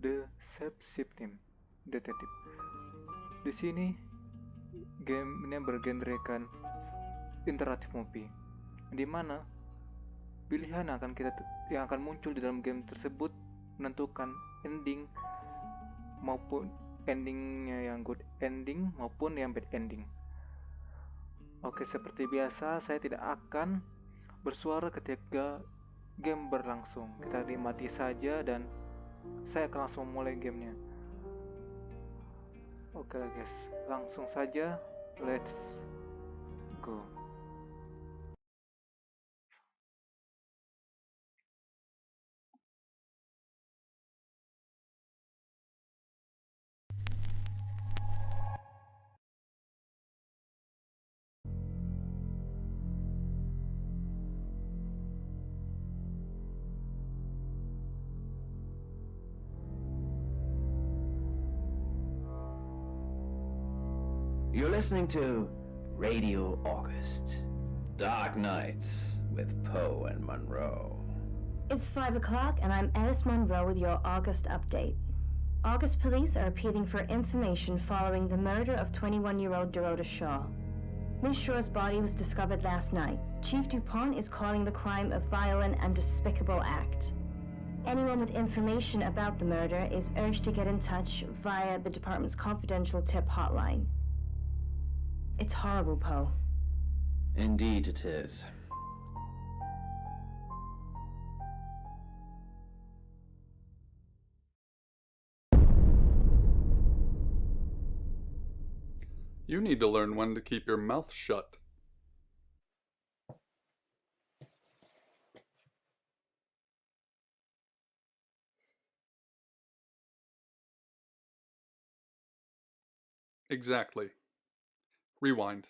The Shapeshifting Detective. Di sini game ini bergenrekan interaktif movie, di mana pilihan yang akan muncul di dalam game tersebut menentukan ending maupun endingnya yang good ending maupun yang bad ending. Oke, seperti biasa saya tidak akan bersuara ketika game berlangsung. Kita nikmati saja dan saya akan langsung mulai gamenya. Oke guys, langsung saja, let's go. You're listening to Radio August. Dark Nights with Poe and Monroe. It's 5 o'clock and I'm Alice Monroe with your August update. August police are appealing for information following the murder of 21-year-old Dorota Shaw. Ms. Shaw's body was discovered last night. Chief DuPont is calling the crime a violent and despicable act. Anyone with information about the murder is urged to get in touch via the department's confidential tip hotline. It's horrible, Poe. Indeed it is. You need to learn when to keep your mouth shut. Exactly. Rewind.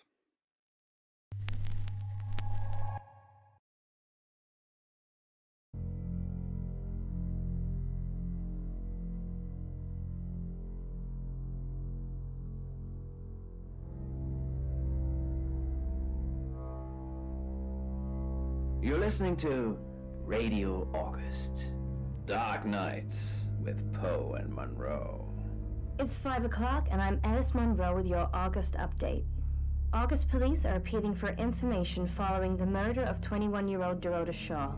You're listening to Radio August. Dark Nights with Poe and Monroe. It's 5 o'clock and I'm Alice Monroe with your August update. August police are appealing for information following the murder of 21-year-old Dorota Shaw.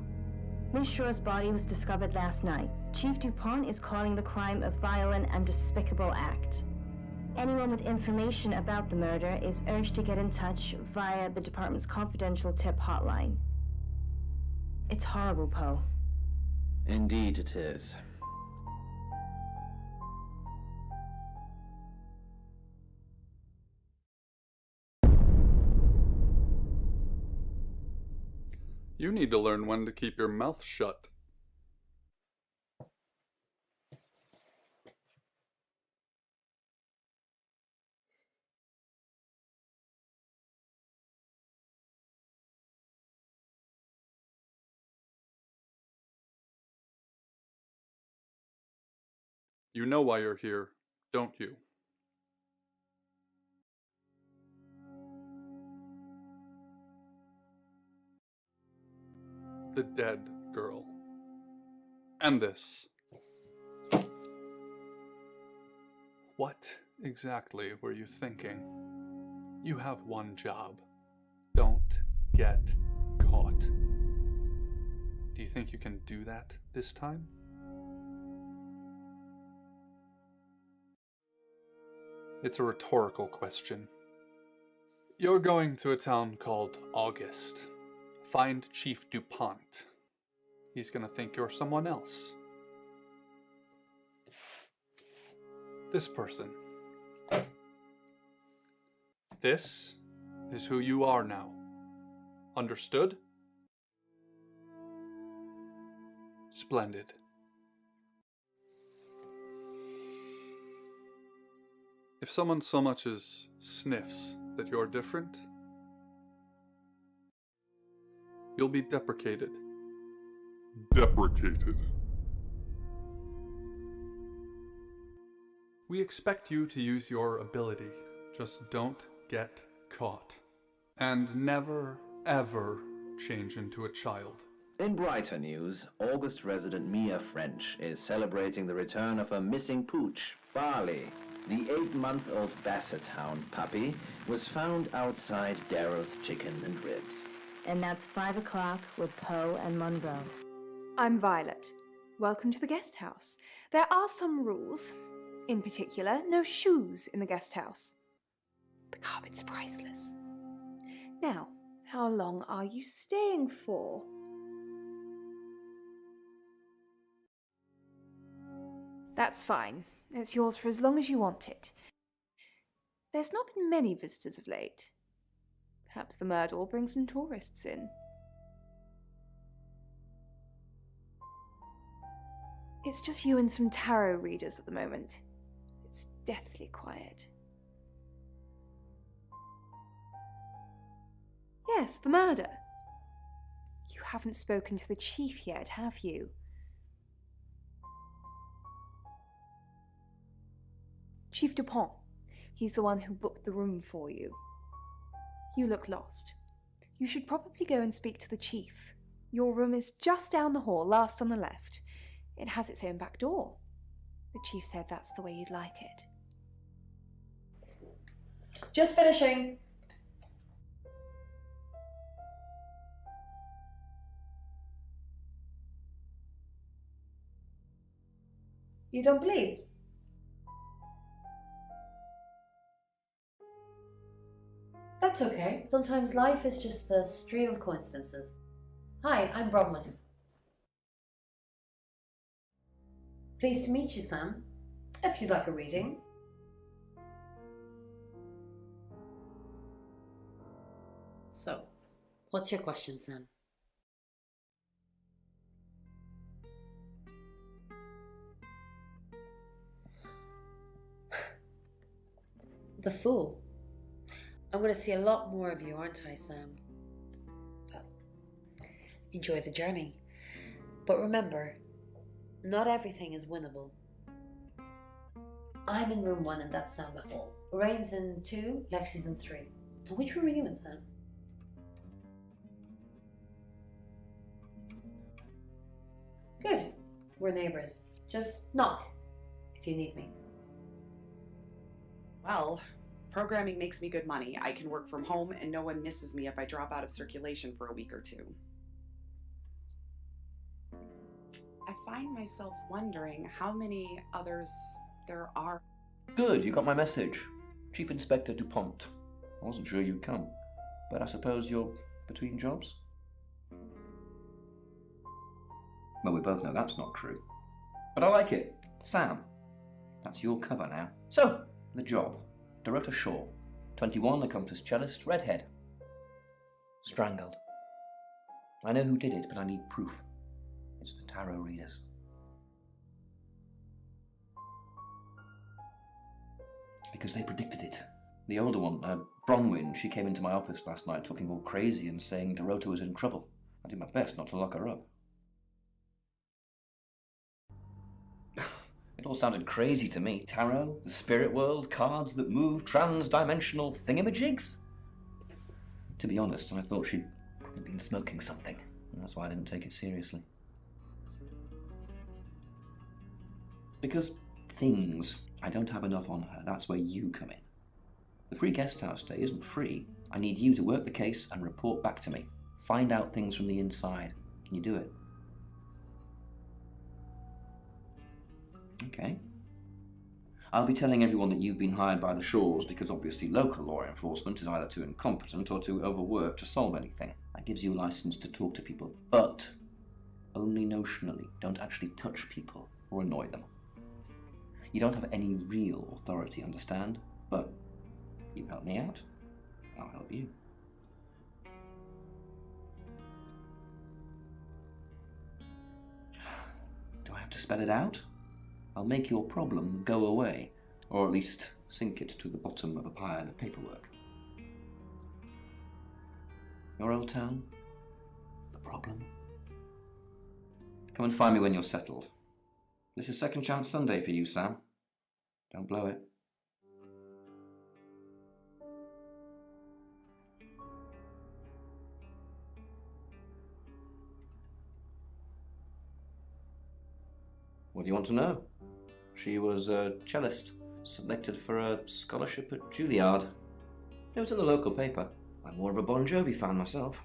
Ms. Shaw's body was discovered last night. Chief DuPont is calling the crime a violent and despicable act. Anyone with information about the murder is urged to get in touch via the department's confidential tip hotline. It's horrible, Poe. Indeed it is. You need to learn when to keep your mouth shut. You know why you're here, don't you? The dead girl. And this. What exactly were you thinking? You have one job. Don't get caught. Do you think you can do that this time? It's a rhetorical question. You're going to a town called August. Find Chief DuPont. He's gonna think you're someone else. This person. This is who you are now. Understood? Splendid. If someone so much as sniffs that you're different, you'll be deprecated. Deprecated. We expect you to use your ability. Just don't get caught. And never, ever change into a child. In brighter news, August resident Mia French is celebrating the return of her missing pooch, Barley. The 8-month-old Basset Hound puppy was found outside Daryl's Chicken and Ribs. And that's 5 o'clock with Poe and Monroe. I'm Violet. Welcome to the guest house. There are some rules. In particular, no shoes in the guest house. The carpets are priceless. Now, how long are you staying for? That's fine. It's yours for as long as you want it. There's not been many visitors of late. Perhaps the murder will bring some tourists in. It's just you and some tarot readers at the moment. It's deathly quiet. Yes, the murder. You haven't spoken to the chief yet, have you? Chief Dupont. He's the one who booked the room for you. You look lost. You should probably go and speak to the chief. Your room is just down the hall, last on the left. It has its own back door. The chief said that's the way you'd like it. Just finishing. You don't believe? That's okay. Sometimes life is just a stream of coincidences. Hi, I'm Bronwyn. Pleased to meet you, Sam. If you'd like a reading. So, what's your question, Sam? The Fool. I'm going to see a lot more of you, aren't I, Sam? Well, enjoy the journey. But remember, not everything is winnable. I'm in room 1 and that's down the hall. Lorraine's in 2, Lexi's in 3. And which room are you in, Sam? Good. We're neighbours. Just knock if you need me. Well, programming makes me good money. I can work from home and no one misses me if I drop out of circulation for a week or two. I find myself wondering how many others there are. Good, you got my message. Chief Inspector Dupont. I wasn't sure you'd come, but I suppose you're between jobs? Well, we both know that's not true. But I like it. Sam, that's your cover now. So, the job. Dorota Shaw, 21, accomplished cellist, redhead. Strangled. I know who did it, but I need proof. It's the tarot readers. Because they predicted it. The older one, Bronwyn, she came into my office last night talking all crazy and saying Dorota was in trouble. I did my best not to lock her up. It all sounded crazy to me. Tarot, the spirit world, cards that move, trans-dimensional thingamajigs. To be honest, I thought she'd probably been smoking something, and that's why I didn't take it seriously. Because things, I don't have enough on her. That's where you come in. The free guest house stay isn't free. I need you to work the case and report back to me. Find out things from the inside. Can you do it? Okay. I'll be telling everyone that you've been hired by the Shaws because obviously local law enforcement is either too incompetent or too overworked to solve anything. That gives you a license to talk to people, but only notionally. Don't actually touch people or annoy them. You don't have any real authority, understand? But you help me out, I'll help you. Do I have to spell it out? I'll make your problem go away, or at least sink it to the bottom of a pile of paperwork. Your old town? The problem? Come and find me when you're settled. This is Second Chance Sunday for you, Sam. Don't blow it. What do you want to know? She was a cellist, selected for a scholarship at Juilliard. It was in the local paper. I'm more of a Bon Jovi fan myself.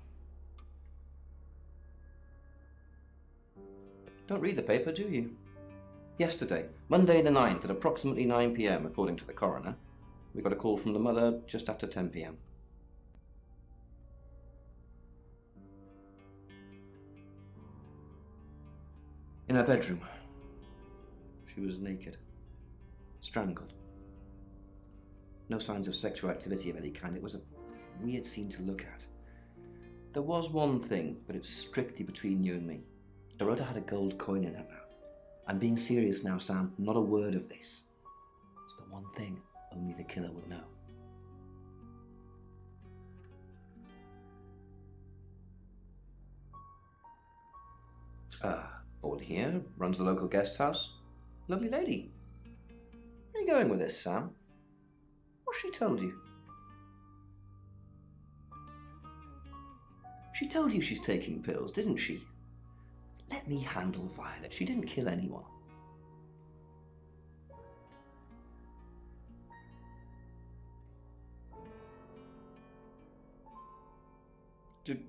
Don't read the paper, do you? Yesterday, Monday the 9th, at approximately 9 p.m, according to the coroner, we got a call from the mother just after 10 p.m. In her bedroom. She was naked. Strangled. No signs of sexual activity of any kind. It was a weird scene to look at. There was one thing, but it's strictly between you and me. Dorota had a gold coin in her mouth. I'm being serious now, Sam. Not a word of this. It's the one thing only the killer would know. Board here, runs the local guest house. Lovely lady. Where are you going with this, Sam? What's she told you? She told you she's taking pills, didn't she? Let me handle Violet. She didn't kill anyone.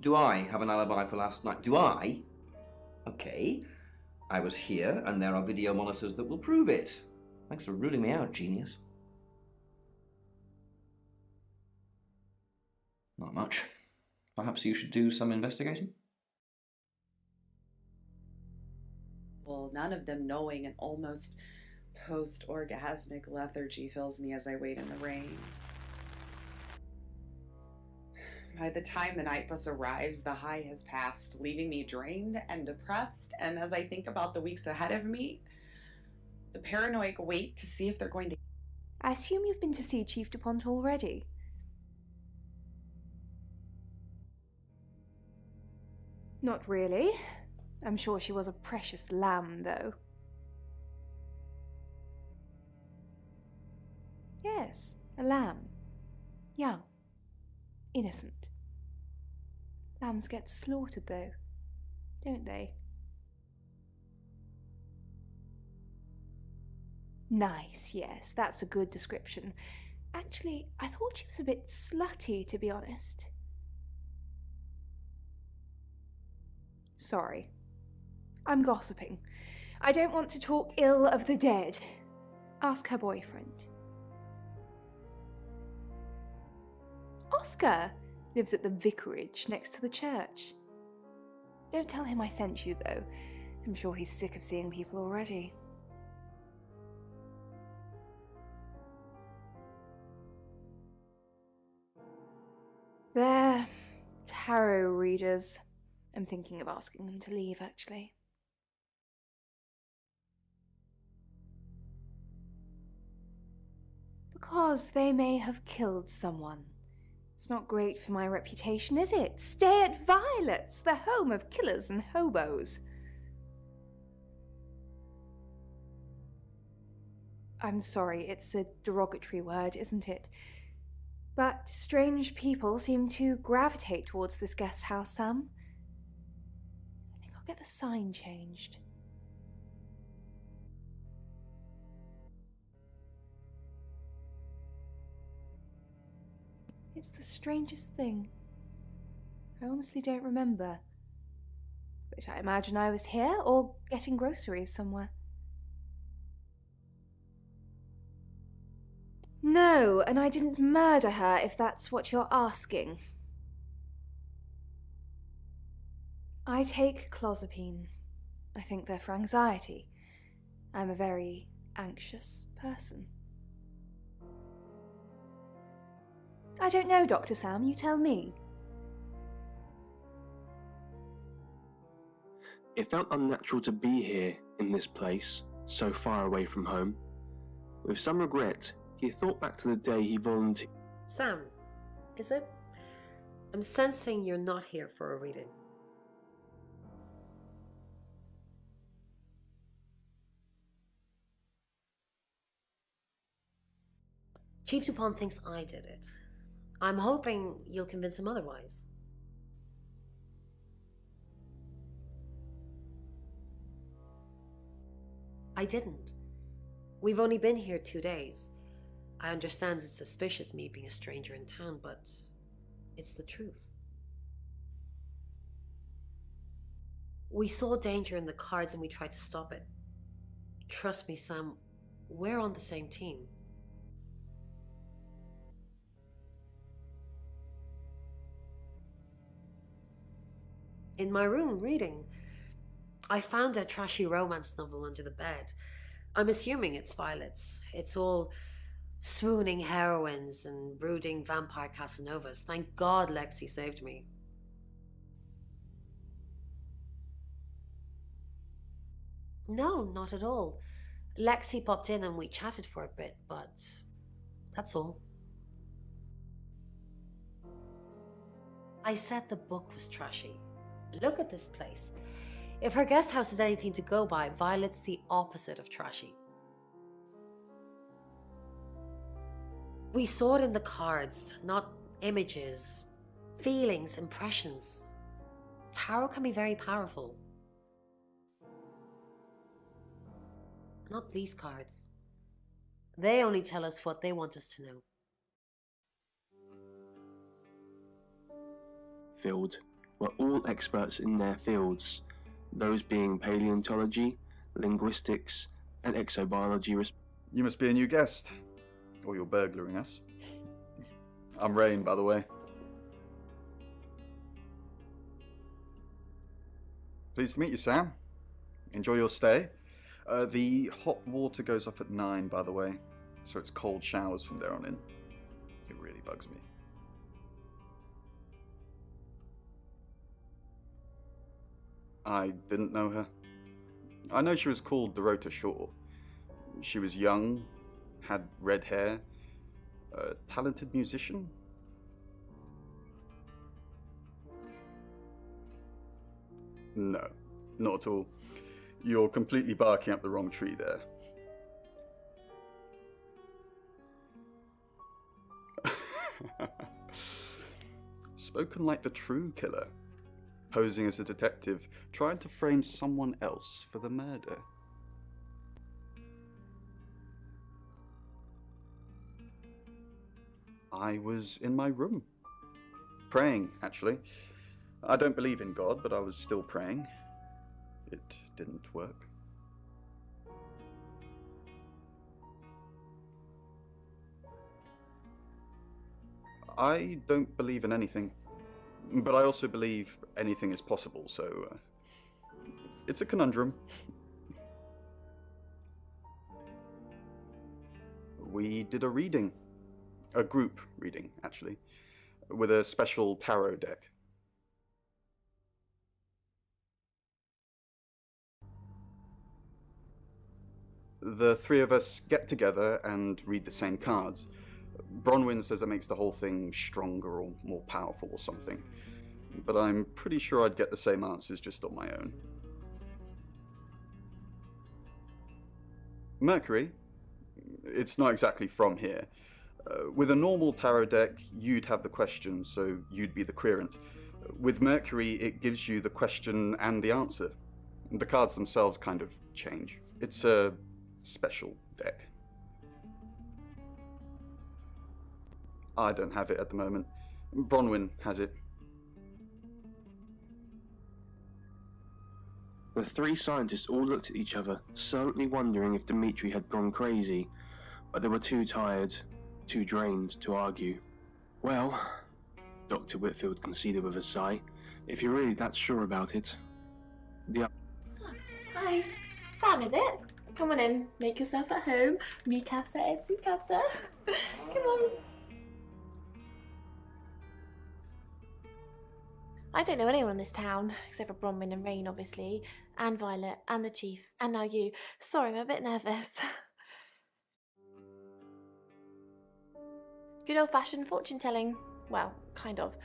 Do I have an alibi for last night? Do I? Okay. I was here, and there are video monitors that will prove it. Thanks for ruling me out, genius. Not much. Perhaps you should do some investigating? Well, none of them knowing, an almost post-orgasmic lethargy fills me as I wait in the rain. By the time the night bus arrives, the high has passed, leaving me drained and depressed, and as I think about the weeks ahead of me, the paranoid wait to see if they're going to... I assume you've been to see Chief DuPont already. Not really. I'm sure she was a precious lamb, though. Yes, a lamb. Young. Innocent. Lambs get slaughtered, though, don't they? Nice, yes, that's a good description. Actually, I thought she was a bit slutty, to be honest. Sorry. I'm gossiping. I don't want to talk ill of the dead. Ask her boyfriend. Oscar lives at the vicarage next to the church. Don't tell him I sent you, though. I'm sure he's sick of seeing people already. They're tarot readers. I'm thinking of asking them to leave, actually. Because they may have killed someone. It's not great for my reputation, is it? Stay at Violet's, the home of killers and hobos. I'm sorry, it's a derogatory word, isn't it? But strange people seem to gravitate towards this guest house, Sam. I think I'll get the sign changed. It's the strangest thing. I honestly don't remember. But I imagine I was here or getting groceries somewhere. No, and I didn't murder her, if that's what you're asking. I take clozapine. I think they're for anxiety. I'm a very anxious person. I don't know, Dr. Sam, you tell me. It felt unnatural to be here, in this place, so far away from home. With some regret, he thought back to the day he volunteered. Sam, is it? I'm sensing you're not here for a reading. Chief DuPont thinks I did it. I'm hoping you'll convince him otherwise. I I didn't. We've only been here 2 days. I understand it's suspicious me being a stranger in town, but it's the truth. We saw danger in the cards and we tried to stop it. Trust me, Sam, we're on the same team. In my room, reading, I found a trashy romance novel under the bed. I'm assuming it's Violet's. It's all swooning heroines and brooding vampire Casanovas. Thank God Lexi saved me. No, not at all. Lexi popped in and we chatted for a bit, but that's all. I said the book was trashy. Look at this place. If her guest house is anything to go by, Violet's the opposite of trashy. We saw it in the cards, not images, feelings, impressions. Tarot can be very powerful. Not these cards. They only tell us what they want us to know. Field were all experts in their fields, those being paleontology, linguistics, and exobiology. You must be a new guest, or you're burglaring us. I'm Rain, by the way. Pleased to meet you, Sam. Enjoy your stay. The hot water goes off at 9, by the way, so it's cold showers from there on in. It really bugs me. I didn't know her. I know she was called Dorota Shaw. She was young, had red hair, a talented musician. No, not at all. You're completely barking up the wrong tree there. Spoken like the true killer, posing as a detective, trying to frame someone else for the murder. I was in my room, praying, actually. I don't believe in God, but I was still praying. It didn't work. I don't believe in anything, but I also believe anything is possible, so it's a conundrum. We did a reading, a group reading, actually, with a special tarot deck. The three of us get together and read the same cards. Bronwyn says it makes the whole thing stronger or more powerful or something, but I'm pretty sure I'd get the same answers just on my own. Mencari, it's not exactly from here. With a normal tarot deck, you'd have the question, so you'd be the querent. With Mencari, it gives you the question and the answer. The cards themselves kind of change. It's a special deck. I don't have it at the moment. Bronwyn has it. The three scientists all looked at each other, silently wondering if Dimitri had gone crazy, but they were too tired, too drained to argue. Well, Dr. Whitfield conceded with a sigh, if you're really that sure about it. Hi, Sam, is it? Come on in, make yourself at home. Mi casa es su casa. Come on. I don't know anyone in this town, except for Bronwyn and Rain, obviously, and Violet, and the Chief, and now you. Sorry, I'm a bit nervous. Good old-fashioned fortune-telling. Well, kind of.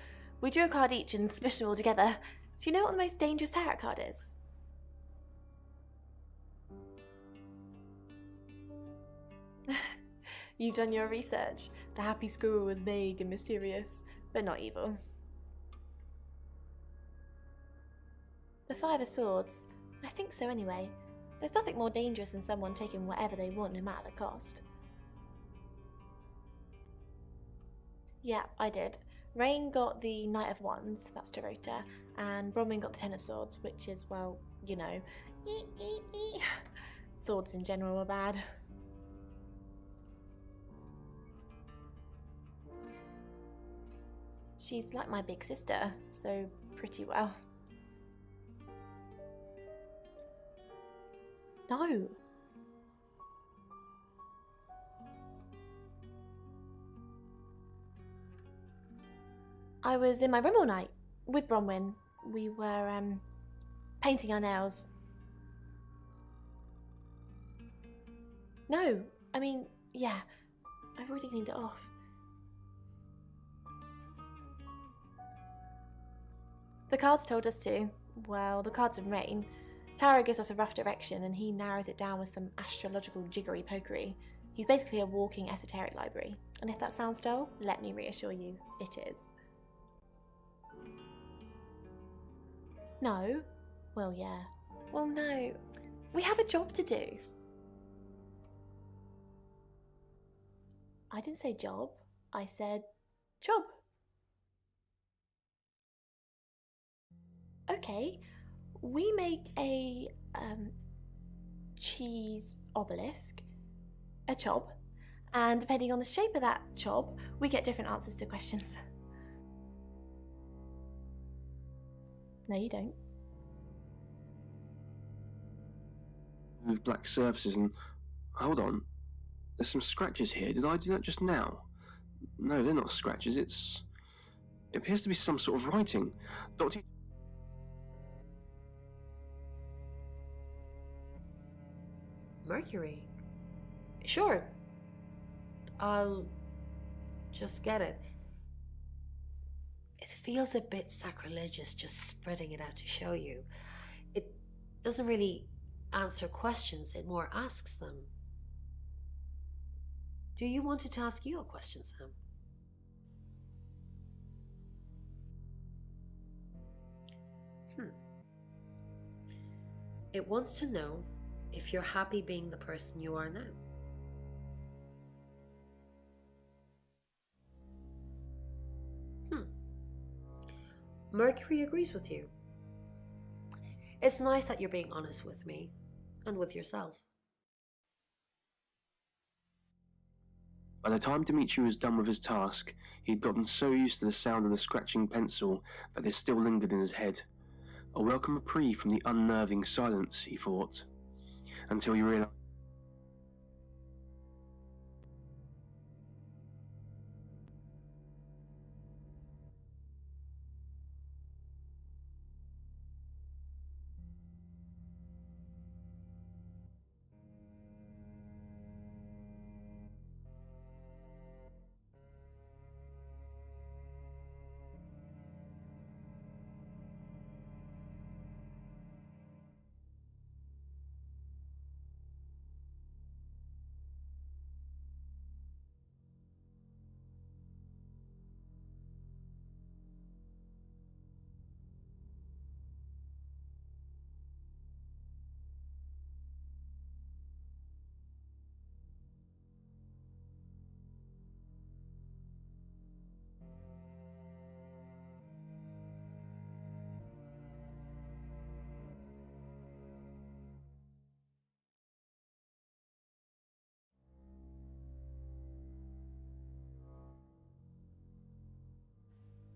We drew a card each and smushed them all together. Do you know what the most dangerous tarot card is? You've done your research. The happy squirrel was vague and mysterious, but not evil. The Five of Swords. I think so anyway. There's nothing more dangerous than someone taking whatever they want, no matter the cost. Yeah, I did. Rain got the Knight of Wands, that's Dorota, and Bronwyn got the Ten of Swords, which is, well, you know, swords in general are bad. She's like my big sister, so pretty well. No. I was in my room all night with Bronwyn. We were painting our nails. No, I mean, yeah, I've already cleaned it off. The cards told us to. Well, the cards in Rain. Tarot gives us a rough direction and he narrows it down with some astrological jiggery-pokery. He's basically a walking esoteric library. And if that sounds dull, let me reassure you, it is. No? Well, yeah. Well, no. We have a job to do. I didn't say job. I said job. Okay. We make a cheese obelisk, a chob, and depending on the shape of that chob, we get different answers to questions. No, you don't. With black surfaces and... Hold on. There's some scratches here. Did I do that just now? No, they're not scratches. It appears to be some sort of writing. Doctor... Mercury? Sure. I'll just get it. It feels a bit sacrilegious just spreading it out to show you. It doesn't really answer questions, it more asks them. Do you want it to ask you a question, Sam? It wants to know if you're happy being the person you are now. Mercury agrees with you. It's nice that you're being honest with me and with yourself. By the time Dimitri was done with his task, he'd gotten so used to the sound of the scratching pencil that it still lingered in his head. A welcome reprieve from the unnerving silence, he thought, until he realized...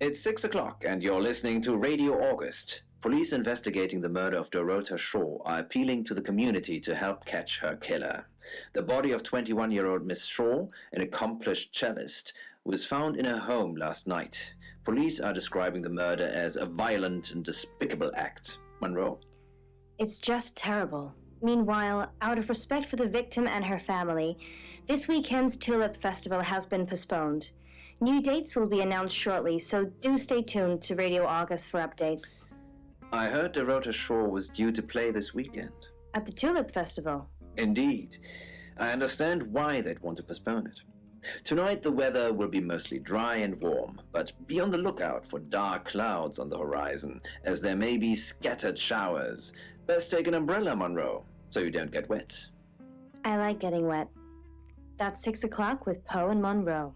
It's 6 o'clock and you're listening to Radio August. Police investigating the murder of Dorota Shaw are appealing to the community to help catch her killer. The body of 21-year-old Miss Shaw, an accomplished cellist, was found in her home last night. Police are describing the murder as a violent and despicable act. Monroe? It's just terrible. Meanwhile, out of respect for the victim and her family, this weekend's Tulip Festival has been postponed. New dates will be announced shortly, so do stay tuned to Radio August for updates. I heard Dorota Shaw was due to play this weekend. At the Tulip Festival? Indeed. I understand why they'd want to postpone it. Tonight the weather will be mostly dry and warm, but be on the lookout for dark clouds on the horizon, as there may be scattered showers. Best take an umbrella, Monroe. so you don't get wet. I like getting wet. That's 6 o'clock with Poe and Monroe.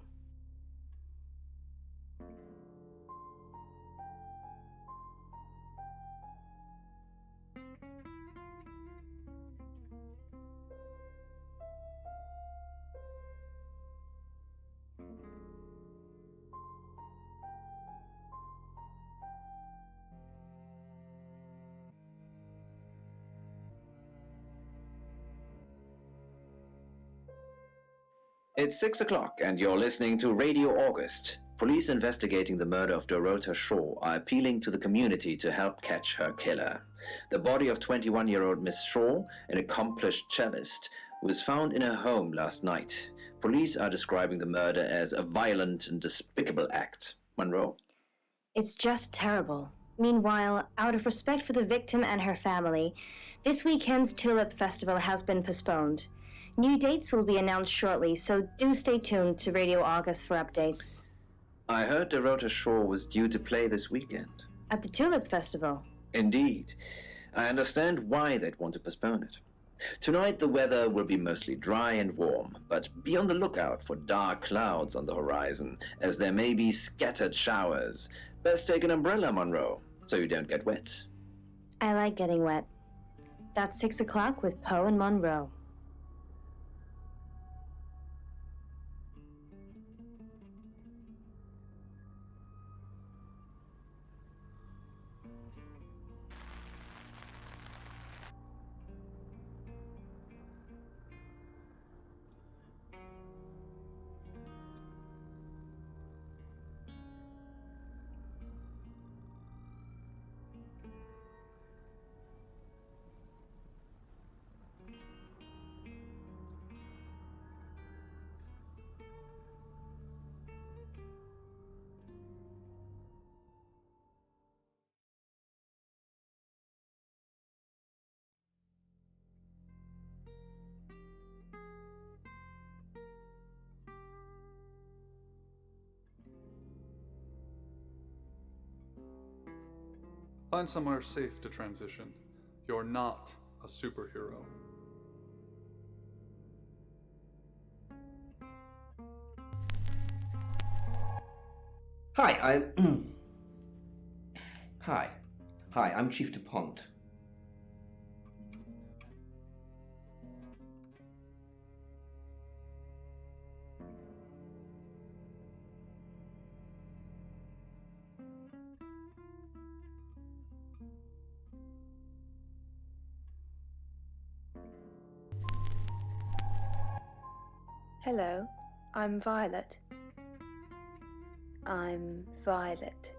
It's 6 o'clock, and you're listening to Radio August. Police investigating the murder of Dorota Shaw are appealing to the community to help catch her killer. The body of 21-year-old Miss Shaw, an accomplished cellist, was found in her home last night. Police are describing the murder as a violent and despicable act. Monroe? It's just terrible. Meanwhile, out of respect for the victim and her family, this weekend's Tulip Festival has been postponed. New dates will be announced shortly, so do stay tuned to Radio August for updates. I heard Dorota Shaw was due to play this weekend. At the Tulip Festival? Indeed. I understand why they'd want to postpone it. Tonight the weather will be mostly dry and warm, but be on the lookout for dark clouds on the horizon, as there may be scattered showers. Best take an umbrella, Monroe, so you don't get wet. I like getting wet. That's 6 o'clock with Poe and Monroe. Find somewhere safe to transition. You're not a superhero. Hi, Hi, I'm Chief DuPont. Hello, I'm Violet. I'm Violet.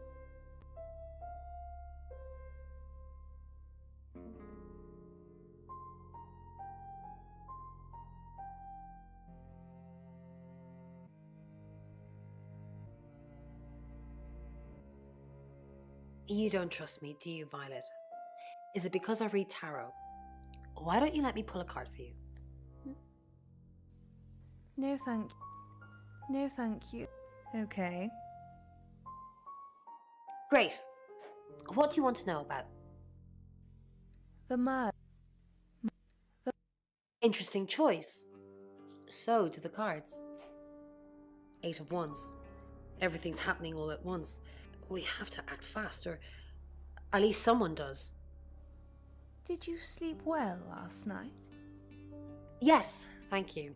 You don't trust me, do you, Violet? Is it because I read tarot? Why don't you let me pull a card for you? No, thank you. No, thank you. Okay. Great. What do you want to know about? The murder. Interesting choice. So do the cards. 8 of Wands. Everything's happening all at once. We have to act fast, or at least someone does. Did you sleep well last night? Yes, thank you.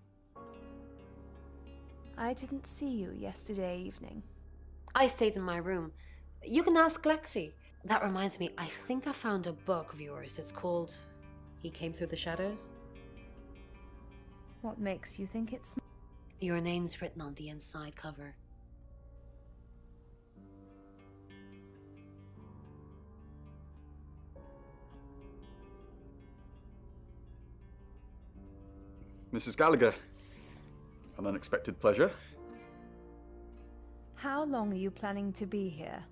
I didn't see you yesterday evening. I stayed in my room. You can ask Lexi. That reminds me, I think I found a book of yours. It's called He Came Through the Shadows. What makes you think it's... Your name's written on the inside cover. Mrs. Gallagher, an unexpected pleasure. How long are you planning to be here?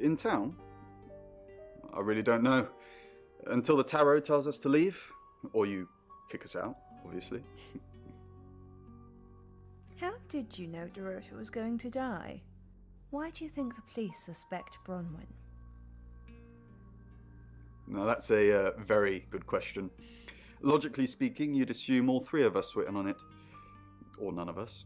In town? I really don't know. Until the tarot tells us to leave, or you kick us out, obviously. How did you know Dorota was going to die? Why do you think the police suspect Bronwyn? Now that's a very good question. Logically speaking, you'd assume all three of us were in on it. Or none of us.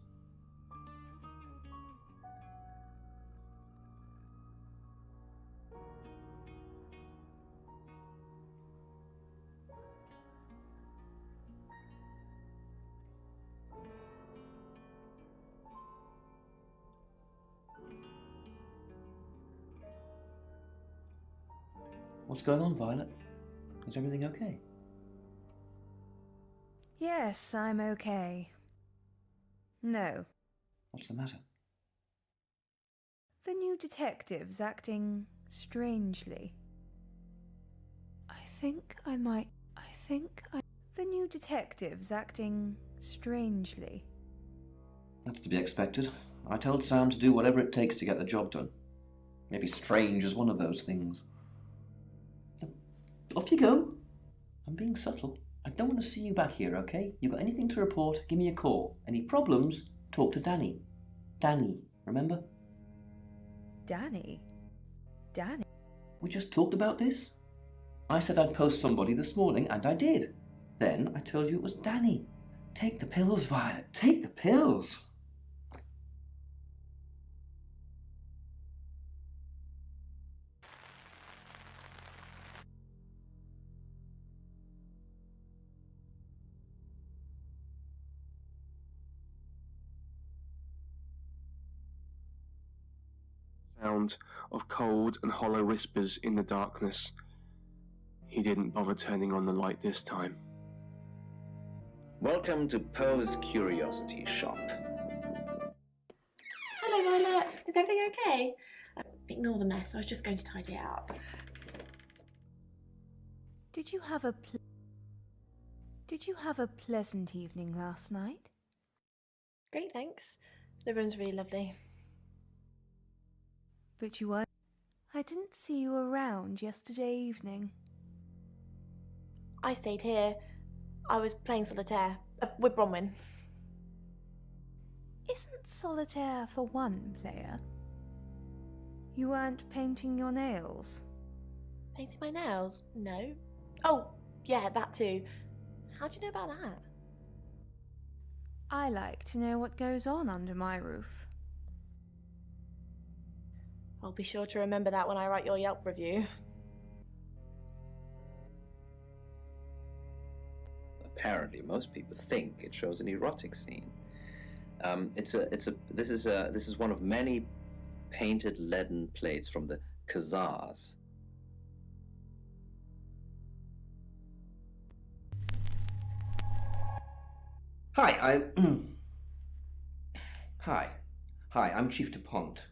What's going on, Violet? Is everything okay? Yes, I'm okay. No. What's the matter? The new detective's acting strangely. The new detective's acting strangely. That's to be expected. I told Sam to do whatever it takes to get the job done. Maybe strange is one of those things. Off you go. I'm being subtle. I don't want to see you back here, okay? You got anything to report, give me a call. Any problems, talk to Danny. Danny, remember? Danny? We just talked about this. I said I'd post somebody this morning, and I did. Then I told you it was Danny. Take the pills, Violet. Take the pills. Sound of cold and hollow whispers in the darkness. He didn't bother turning on the light this time. Welcome to Poe's Curiosity Shop. Hello, Violet. Is everything okay? Ignore the mess. I was just going to tidy it up. Did you have a pleasant evening last night? Great, thanks. The room's really lovely. But you weren't. I didn't see you around yesterday evening. I stayed here. I was playing solitaire with Bronwyn. Isn't solitaire for one player? You weren't painting your nails? Painting my nails? No. Oh, yeah, that too. How do you know about that? I like to know what goes on under my roof. I'll be sure to remember that when I write your Yelp review. Apparently, most people think it shows an erotic scene. This is one of many painted leaden plates from the Khazars. Hi, Hi, I'm Chief DuPont.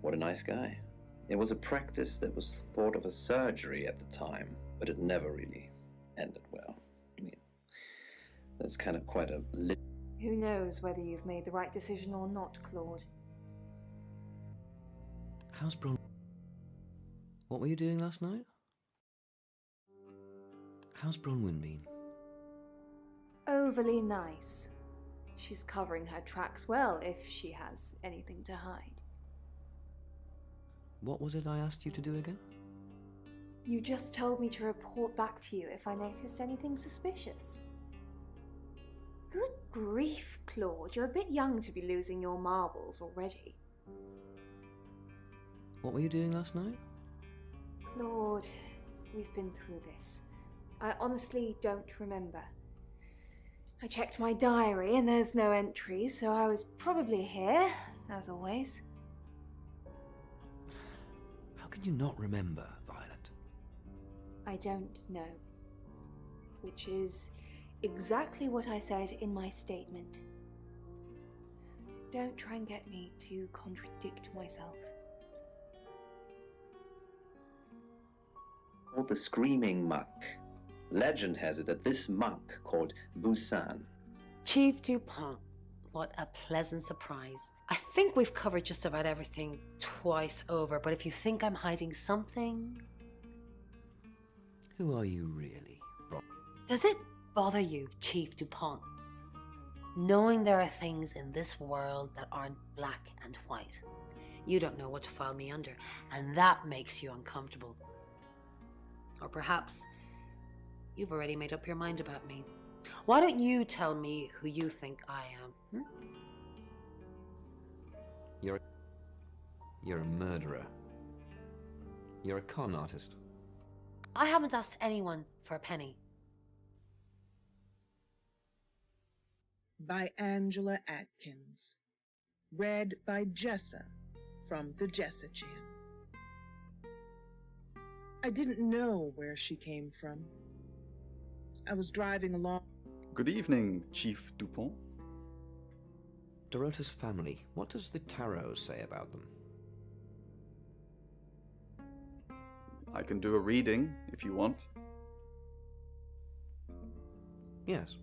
What a nice guy. It was a practice that was thought of as surgery at the time, but it never really ended well. I mean, that's kind of quite a... Who knows whether you've made the right decision or not, Claude? How's Bron... What were you doing last night? How's Bronwyn been? Overly nice. She's covering her tracks well if she has anything to hide. What was it I asked you to do again? You just told me to report back to you if I noticed anything suspicious. Good grief, Claude. You're a bit young to be losing your marbles already. What were you doing last night? Claude, we've been through this. I honestly don't remember. I checked my diary and there's no entry, so I was probably here, as always. How can you not remember, Violet? I don't know. Which is exactly what I said in my statement. Don't try and get me to contradict myself. Called the Screaming Monk. Legend has it that this monk, called Busan... Chief DuPont, what a pleasant surprise. I think we've covered just about everything twice over, but if you think I'm hiding something... Who are you really, Bron? Does it bother you, Chief DuPont? Knowing there are things in this world that aren't black and white. You don't know what to file me under, and that makes you uncomfortable. Or perhaps you've already made up your mind about me. Why don't you tell me who you think I am? You're a murderer. You're a con artist. I haven't asked anyone for a penny. By Angela Atkins. Read by Jessa from the Jessa channel. I didn't know where she came from. I was driving along. Good evening, Chief Dupont. Dorota's family, what does the tarot say about them? I can do a reading if you want. Yes.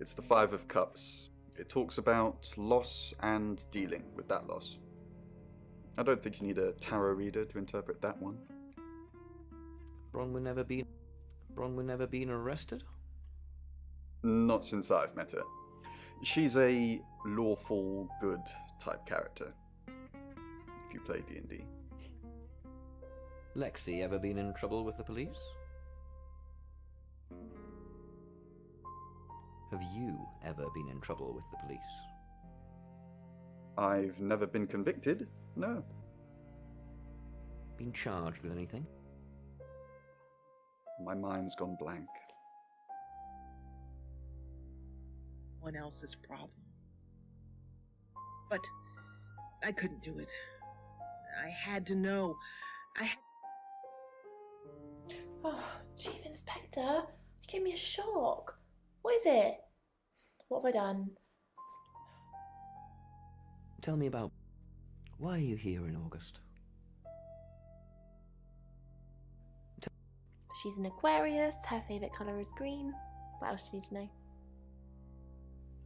It's the Five of Cups. It talks about loss and dealing with that loss. I don't think you need a tarot reader to interpret that one. Bronwyn never been arrested? Not since I've met her. She's a lawful good type character, if you play D&D. Lexi ever been in trouble with the police? Have you ever been in trouble with the police? I've never been convicted, no. Been charged with anything? My mind's gone blank. One else's problem. But I couldn't do it. I had to know. Oh, Chief Inspector, you gave me a shock. What is it? What have I done? Tell me about... Why are you here in August? She's an Aquarius, her favourite colour is green. What else do you need to know?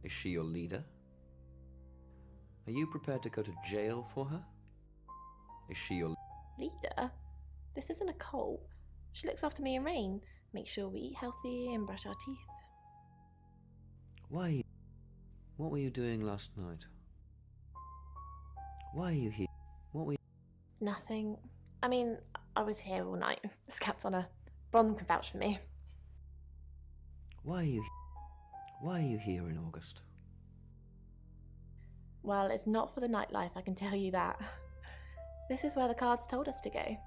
Is she your leader? Are you prepared to go to jail for her? Is she your... Leader? This isn't a cult. She looks after me and Rain. Make sure we eat healthy and brush our teeth. Why are you... What were you doing last night? Why are you here? What were you... Nothing. I mean, I was here all night. This cat's on her. Bron can vouch for me. Why are you here in August? Well, it's not for the nightlife, I can tell you that. This is where the cards told us to go.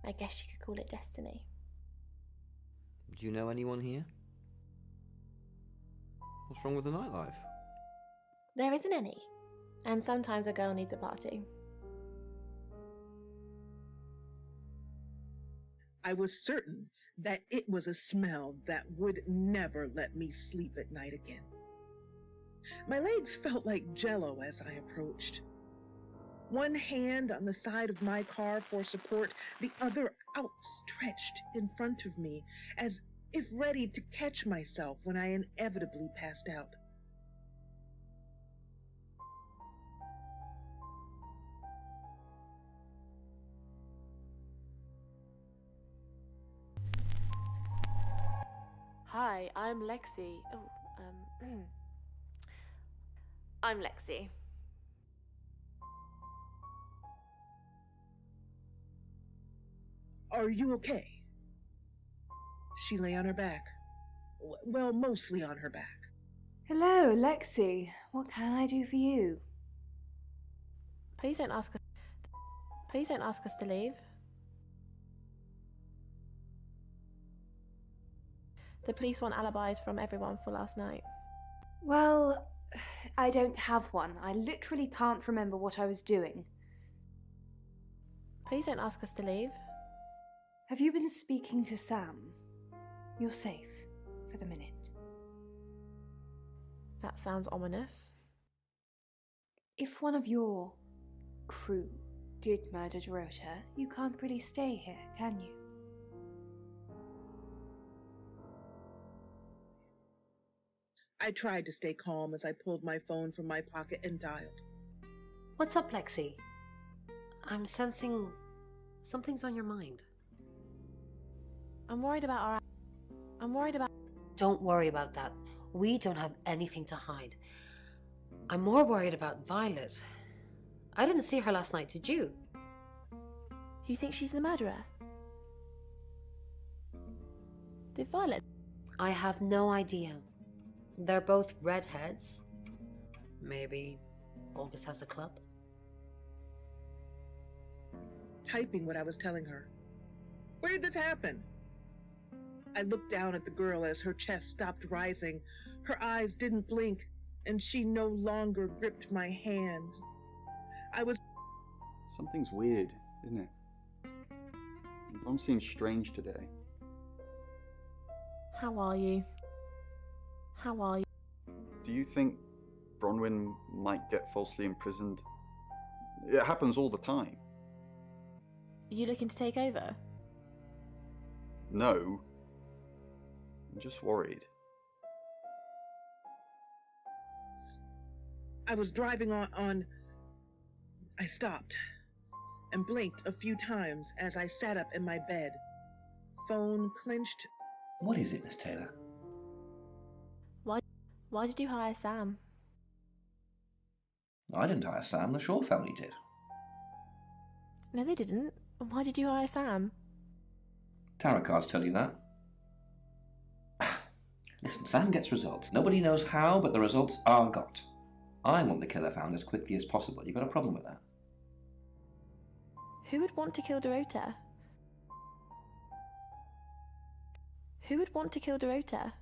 I guess you could call it destiny. Do you know anyone here? What's wrong with the nightlife? There isn't any. And sometimes a girl needs a party. I was certain that it was a smell that would never let me sleep at night again. My legs felt like jello as I approached. One hand on the side of my car for support, the other outstretched in front of me, as if ready to catch myself when I inevitably passed out. Hi, I'm Lexi. I'm Lexi. Are you okay? She lay on her back. Well, mostly on her back. Hello, Lexi. What can I do for you? Please don't ask us to leave. The police want alibis from everyone for last night. Well, I don't have one. I literally can't remember what I was doing. Please don't ask us to leave. Have you been speaking to Sam? You're safe for the minute. That sounds ominous. If one of your crew did murder Dorota, you can't really stay here, can you? I tried to stay calm as I pulled my phone from my pocket and dialed. What's up, Lexi? I'm sensing something's on your mind. I'm worried about our... I'm worried about... Don't worry about that. We don't have anything to hide. I'm more worried about Violet. I didn't see her last night, did you? You think she's the murderer? Did Violet... I have no idea. They're both redheads. Maybe August has a club? Typing what I was telling her. Where did this happen? I looked down at the girl as her chest stopped rising. Her eyes didn't blink, and she no longer gripped my hand. I was... Something's weird, isn't it? Ron seems strange today. How are you? How are you? Do you think Bronwyn might get falsely imprisoned? It happens all the time. Are you looking to take over? No. I'm just worried. I was driving on... I stopped and blinked a few times as I sat up in my bed. Phone clenched. What is it, Miss Taylor? Why did you hire Sam? I didn't hire Sam, the Shaw family did. No, they didn't. Why did you hire Sam? Tarot cards tell you that. Listen, Sam gets results. Nobody knows how, but the results are got. I want the killer found as quickly as possible. You got a problem with that? Who would want to kill Dorota? Who would want to kill Dorota?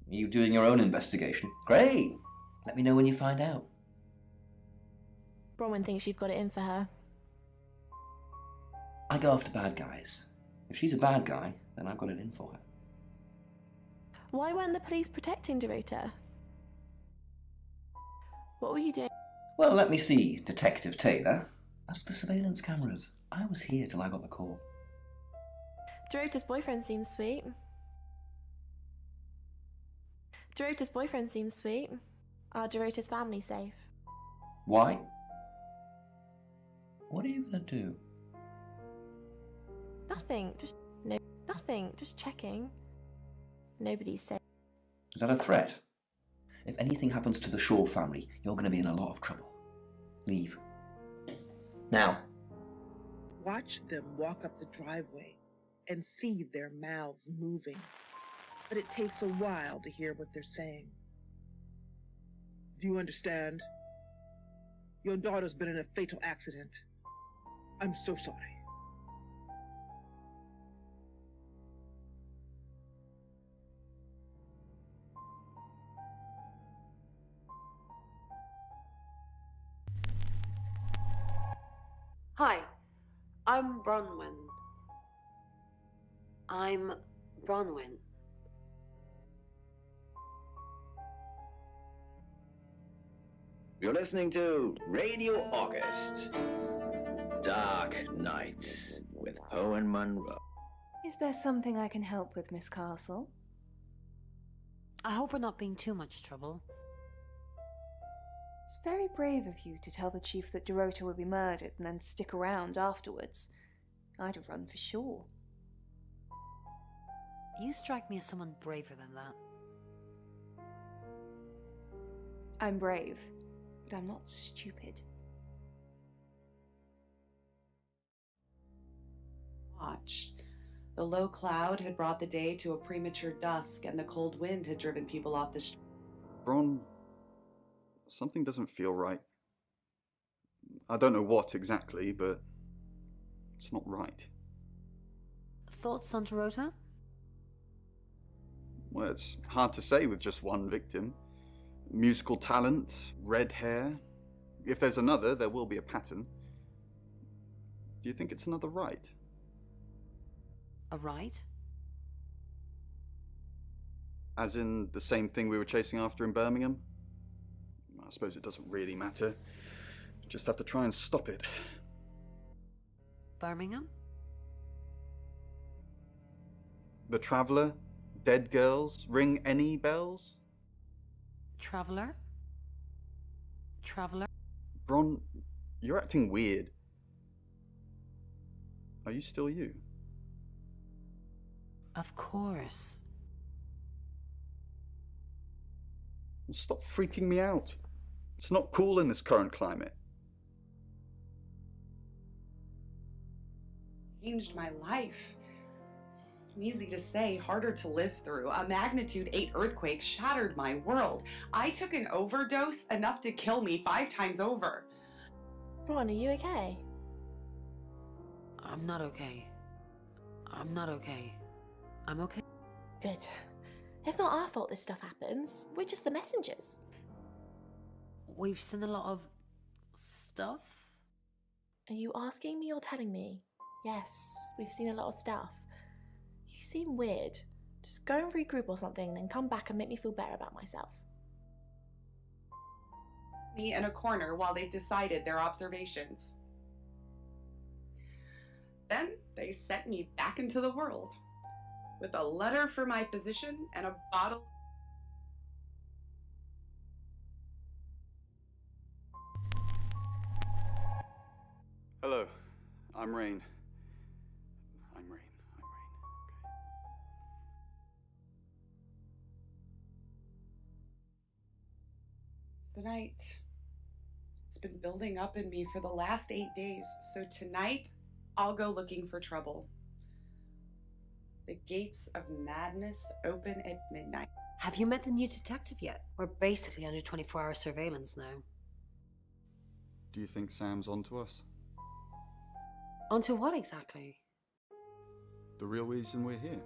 You doing your own investigation? Great! Let me know when you find out. Bronwyn thinks you've got it in for her. I go after bad guys. If she's a bad guy, then I've got it in for her. Why weren't the police protecting Dorota? What were you doing? Well, let me see, Detective Taylor. That's the surveillance cameras. I was here till I got the call. Dorota's boyfriend seems sweet. Dorota's boyfriend seems sweet. Are Dorota's family safe? Why? What are you gonna do? Nothing. Nothing. Just checking. Nobody's safe. Is that a threat? If anything happens to the Shaw family, you're gonna be in a lot of trouble. Leave. Now. Watch them walk up the driveway and see their mouths moving. But it takes a while to hear what they're saying. Do you understand? Your daughter's been in a fatal accident. I'm so sorry. Hi, I'm Bronwyn. I'm Bronwyn. You're listening to Radio August. Dark Nights with Poe and Monroe. Is there something I can help with, Miss Castle? I hope we're not being too much trouble. It's very brave of you to tell the chief that Dorota will be murdered and then stick around afterwards. I'd have run for sure. You strike me as someone braver than that. I'm brave, but I'm not stupid. Watch. The low cloud had brought the day to a premature dusk, and the cold wind had driven people off the street. Bron, something doesn't feel right. I don't know what exactly, but it's not right. Thoughts on Dorota? Well, it's hard to say with just one victim. Musical talent, red hair. If there's another, there will be a pattern. Do you think it's another right? A right? As in the same thing we were chasing after in Birmingham? I suppose it doesn't really matter. Just have to try and stop it. Birmingham? The Traveller? Dead Girls? Ring any bells? Traveller? Traveller? Bron, you're acting weird. Are you still you? Of course. Stop freaking me out. It's not cool in this current climate. Changed my life. Easy to say, harder to live through. A magnitude 8 earthquake shattered my world. I took an overdose enough to kill me 5 times over. Ron, are you okay? I'm not okay. I'm not okay. I'm okay. Good. It's not our fault this stuff happens. We're just the messengers. We've seen a lot of stuff. Are you asking me or telling me? Yes, we've seen a lot of stuff. You seem weird. Just go and regroup or something, then come back and make me feel better about myself. Me in a corner while they decided their observations. Then they sent me back into the world with a letter for my physician and a bottle. Hello, I'm Rain. I'm Rain. Tonight, it's been building up in me for the last 8 days, so tonight I'll go looking for trouble. The gates of madness open at midnight. Have you met the new detective yet? We're basically under 24-hour surveillance now. Do you think Sam's onto us? Onto what exactly? The real reason we're here.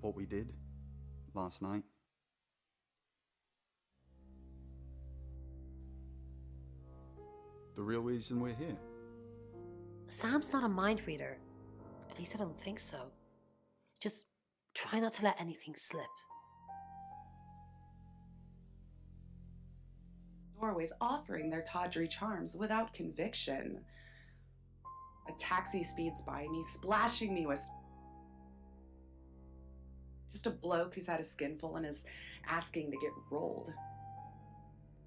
What we did last night. The real reason we're here. Sam's not a mind reader. At least I don't think so. Just try not to let anything slip. Doorways offering their tawdry charms without conviction. A taxi speeds by me, splashing me with just a bloke who's had a skinful and is asking to get rolled.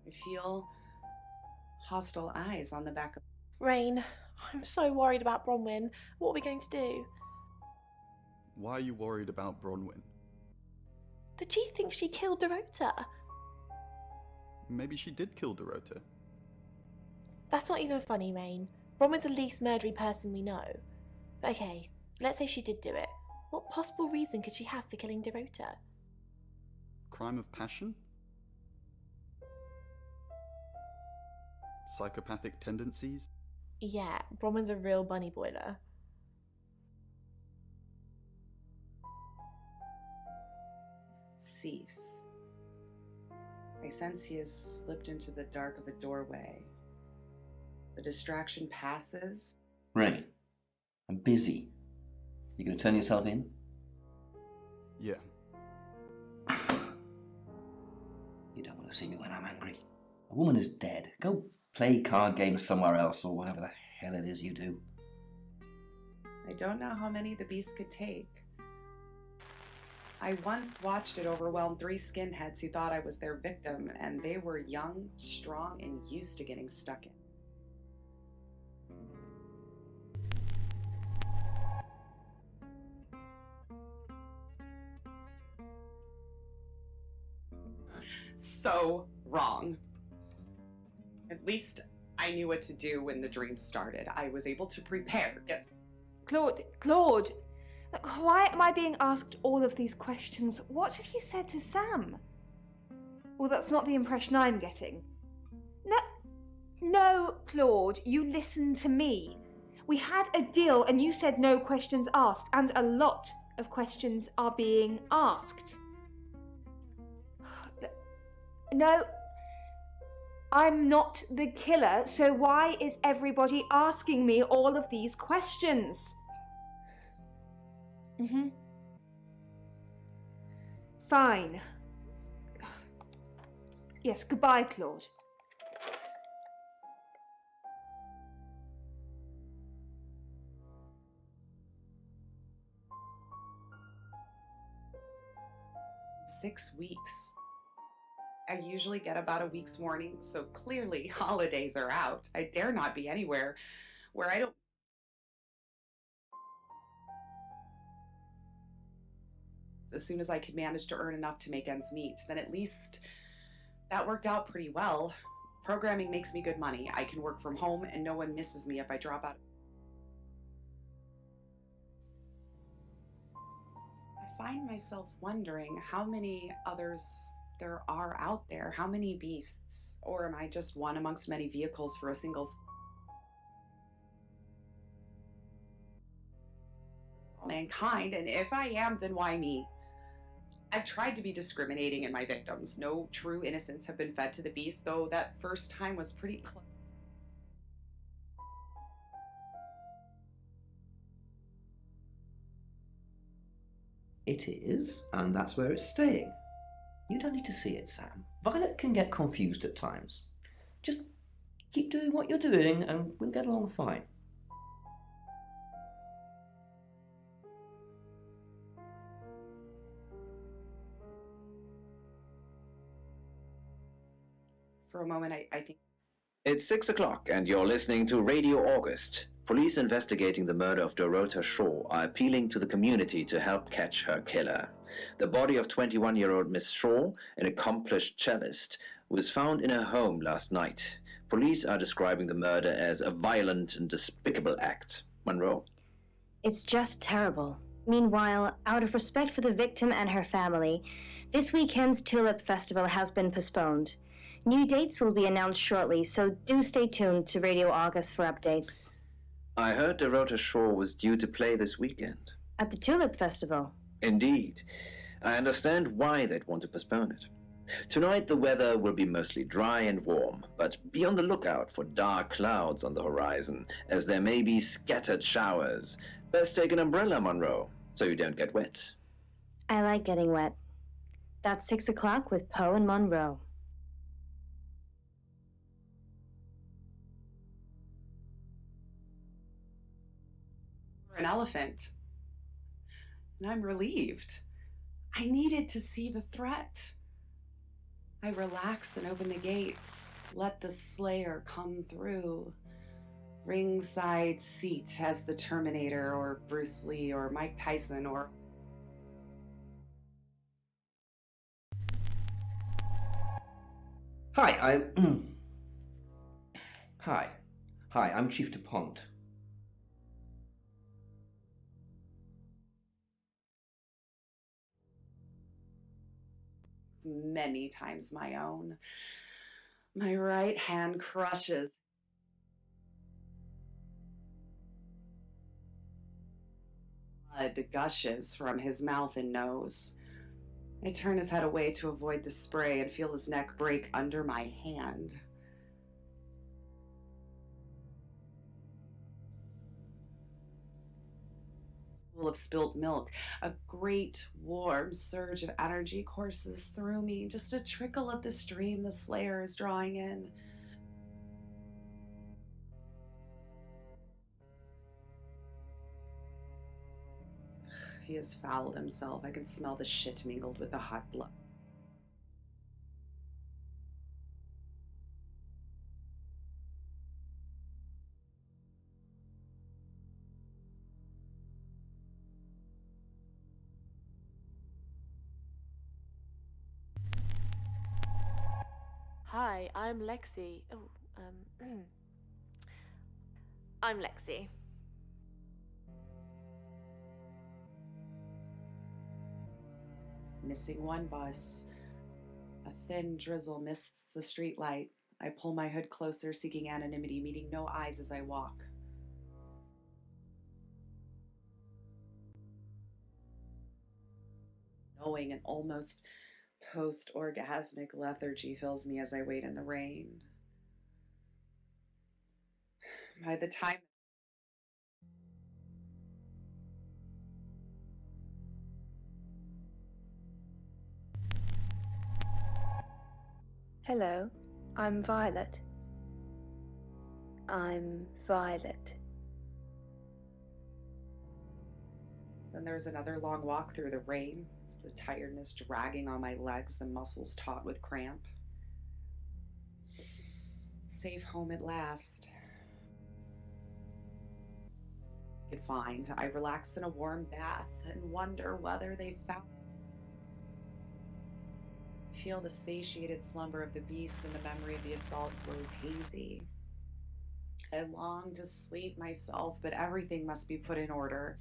I feel hostile eyes on the back of... Rain, I'm so worried about Bronwyn. What are we going to do? Why are you worried about Bronwyn? The chief thinks she killed Dorota. Maybe she did kill Dorota. That's not even funny, Rain. Bronwyn's the least murdery person we know. But okay, let's say she did do it. What possible reason could she have for killing Dorota? Crime of passion? Psychopathic tendencies? Yeah, Bronwyn's a real bunny boiler. Cease. I sense he has slipped into the dark of a doorway. The distraction passes. Rain, I'm busy. You gonna turn yourself in? Yeah. You don't want to see me when I'm angry. A woman is dead. Go play card games somewhere else or whatever the hell it is you do. I don't know how many the beast could take. I once watched it overwhelm 3 skinheads who thought I was their victim, and they were young, strong, and used to getting stuck in. So wrong. At least I knew what to do when the dream started. I was able to prepare. Yes. Claude, look, why am I being asked all of these questions? What have you said to Sam? Well, that's not the impression I'm getting. No, Claude, you listen to me. We had a deal and you said no questions asked, and a lot of questions are being asked. No, I'm not the killer, so why is everybody asking me all of these questions? Fine. Yes, goodbye, Claude. Six weeks. I usually get about a week's warning, so clearly holidays are out. I dare not be anywhere where I don't... as soon as I could manage to earn enough to make ends meet. Then at least that worked out pretty well. Programming makes me good money. I can work from home and no one misses me if I drop out. I find myself wondering how many others there are out there. How many beasts? Or am I just one amongst many vehicles for a single mankind? And if I am, then why me? I've tried to be discriminating in my victims. No true innocents have been fed to the beast, though that first time was pretty close. It is, and that's where it's staying. You don't need to see it, Sam. Violet can get confused at times. Just keep doing what you're doing and we'll get along fine. For a moment, I think... It's 6 o'clock and you're listening to Radio August. Police investigating the murder of Dorota Shaw are appealing to the community to help catch her killer. The body of 21-year-old Miss Shaw, an accomplished cellist, was found in her home last night. Police are describing the murder as a violent and despicable act. Monroe? It's just terrible. Meanwhile, out of respect for the victim and her family, this weekend's Tulip Festival has been postponed. New dates will be announced shortly, so do stay tuned to Radio August for updates. I heard Dorota Shaw was due to play this weekend. At the Tulip Festival? Indeed. I understand why they'd want to postpone it. Tonight the weather will be mostly dry and warm, but be on the lookout for dark clouds on the horizon, as there may be scattered showers. Best take an umbrella, Monroe, so you don't get wet. I like getting wet. That's 6 o'clock with Poe and Monroe. An elephant. And I'm relieved. I needed to see the threat. I relax and open the gates. Let the slayer come through. Ringside seat as the Terminator or Bruce Lee or Mike Tyson or... Hi, Hi, I'm Chief DuPont. Many times my own. My right hand crushes. Blood gushes from his mouth and nose. I turn his head away to avoid the spray and feel his neck break under my hand. Of spilt milk. A great warm surge of energy courses through me, just a trickle of the stream the slayer is drawing in. He has fouled himself. I can smell the shit mingled with the hot blood. Hi, I'm Lexi. I'm Lexi. Missing one bus. A thin drizzle mists the streetlight. I pull my hood closer, seeking anonymity, meeting no eyes as I walk. Knowing an almost post-orgasmic lethargy fills me as I wait in the rain. By the time... Hello, I'm Violet. I'm Violet. Then there's another long walk through the rain, the tiredness dragging on my legs, the muscles taut with cramp. Safe home at last. I find I relax in a warm bath and wonder whether they found... feel the satiated slumber of the beast and the memory of the assault grows hazy. I long to sleep myself, but everything must be put in order.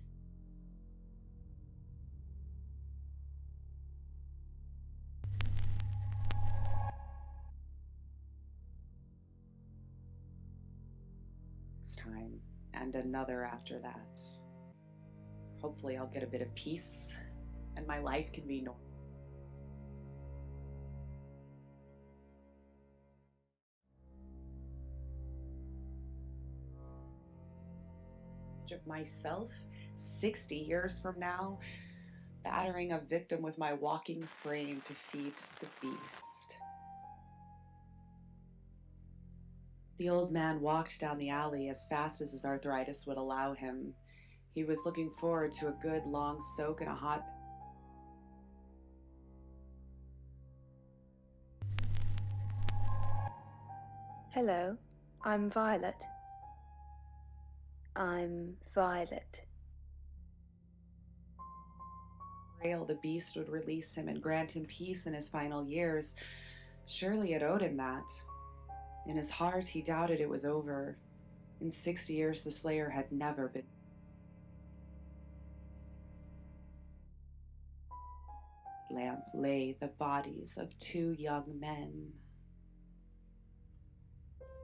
Next time, and another after that. Hopefully I'll get a bit of peace, and my life can be normal. Of myself 60 years from now, battering a victim with my walking frame to feed the beast. The old man walked down the alley as fast as his arthritis would allow him. He was looking forward to a good long soak in a hot Hello, I'm Violet. I'm Violet. The beast would release him and grant him peace in his final years. Surely it owed him that. In his heart, he doubted it was over. In 60 years, the slayer had never been. Lamp lay the bodies of two young men.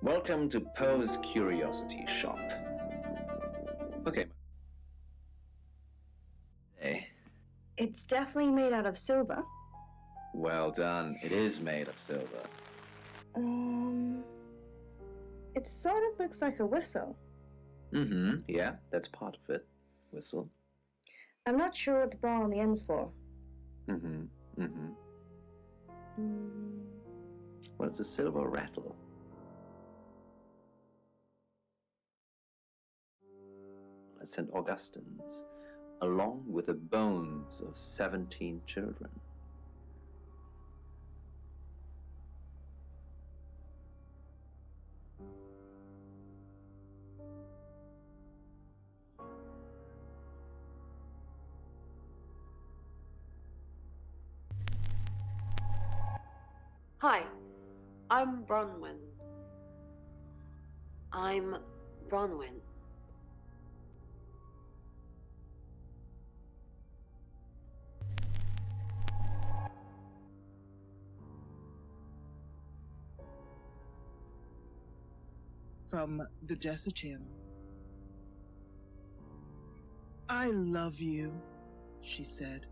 Welcome to Poe's Curiosity Shop. Okay. Hey. It's definitely made out of silver. Well done. It is made of silver. It sort of looks like a whistle. Mm-hmm. Yeah, that's part of it. Whistle. I'm not sure what the ball on the end's for. Mm-hmm. Mm-hmm. Well, it's a silver rattle. St. Augustine's, along with the bones of 17 children. Hi, I'm Bronwyn. I'm Bronwyn. From the Jessa channel. I love you, she said.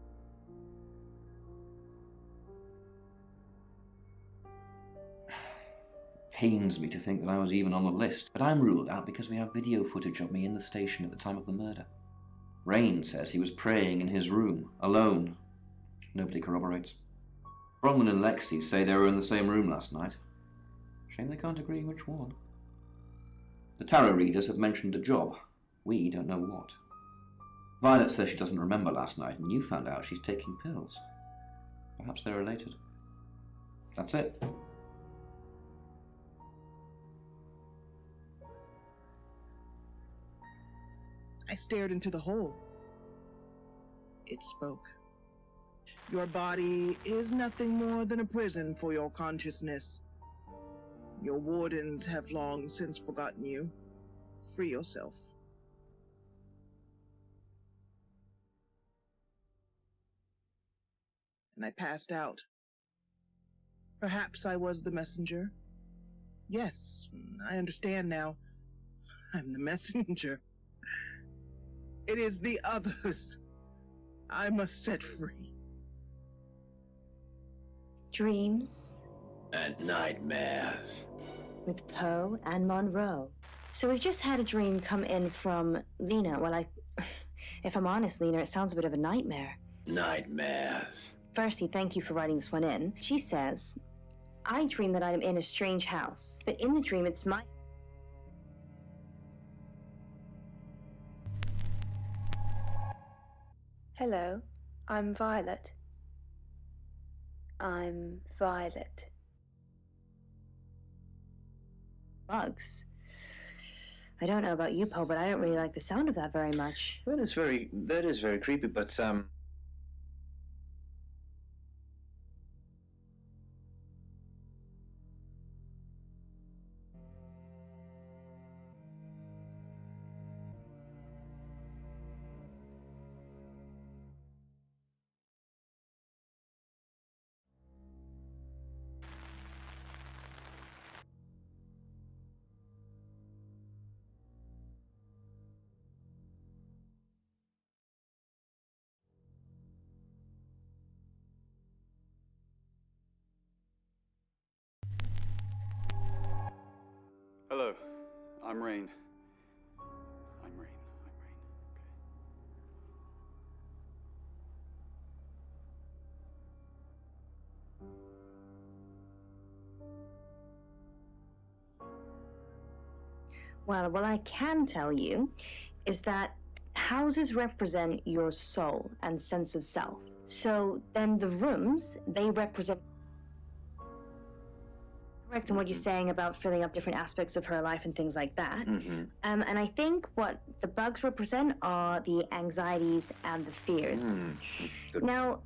Pains me to think that I was even on the list, but I'm ruled out because we have video footage of me in the station at the time of the murder. Rain says he was praying in his room, alone. Nobody corroborates. Bronwyn and Lexi say they were in the same room last night. Shame they can't agree which one. The tarot readers have mentioned a job. We don't know what. Violet says she doesn't remember last night, and you found out she's taking pills. Perhaps they're related. That's it. I stared into the hole. It spoke. Your body is nothing more than a prison for your consciousness. Your wardens have long since forgotten you. Free yourself. And I passed out. Perhaps I was the messenger. Yes, I understand now. I'm the messenger. It is the others I must set free. Dreams And nightmares. with Poe and Monroe. So we've just had a dream come in from Lena. Well, if I'm honest, Lena, it sounds a bit of a nightmare. Nightmares. Firstly, thank you for writing this one in. She says, I dream that I'm in a strange house, but in the dream it's my... Hello, I'm Violet. I'm Violet. bugs. I don't know about you, Poe, but I don't really like the sound of that very much. That is very creepy, but I'm Rain. I'm Rain. Well, what I can tell you is that houses represent your soul and sense of self. So then the rooms, they represent... Correct in what you're saying about filling up different aspects of her life and things like that. And I think what the bugs represent are the anxieties and the fears. Now,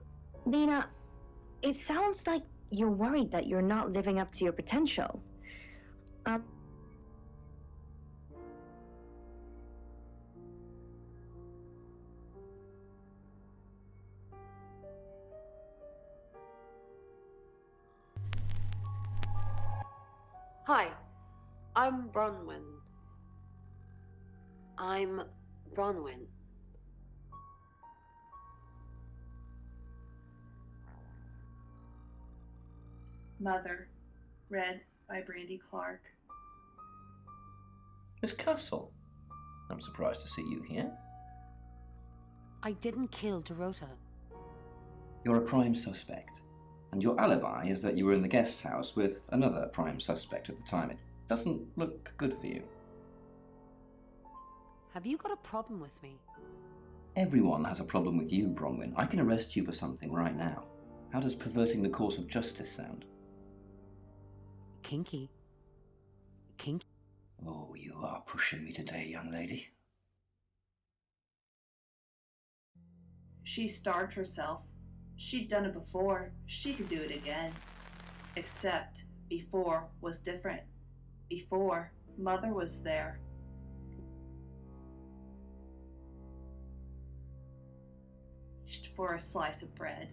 Lena, it sounds like you're worried that you're not living up to your potential. Hi, I'm Bronwyn. I'm Bronwyn. Mother, read by Brandy Clark. Miss Castle, I'm surprised to see you here. I didn't kill Dorota. You're a prime suspect, and your alibi is that you were in the guest house with another prime suspect at the time. It doesn't look good for you. Have you got a problem with me? Everyone has a problem with you, Bronwyn. I can arrest you for something right now. How does perverting the course of justice sound? Kinky. Kinky. Oh, you are pushing me today, young lady. She starved herself. She'd done it before. She could do it again. Except before was different. Before, Mother was there. For a slice of bread.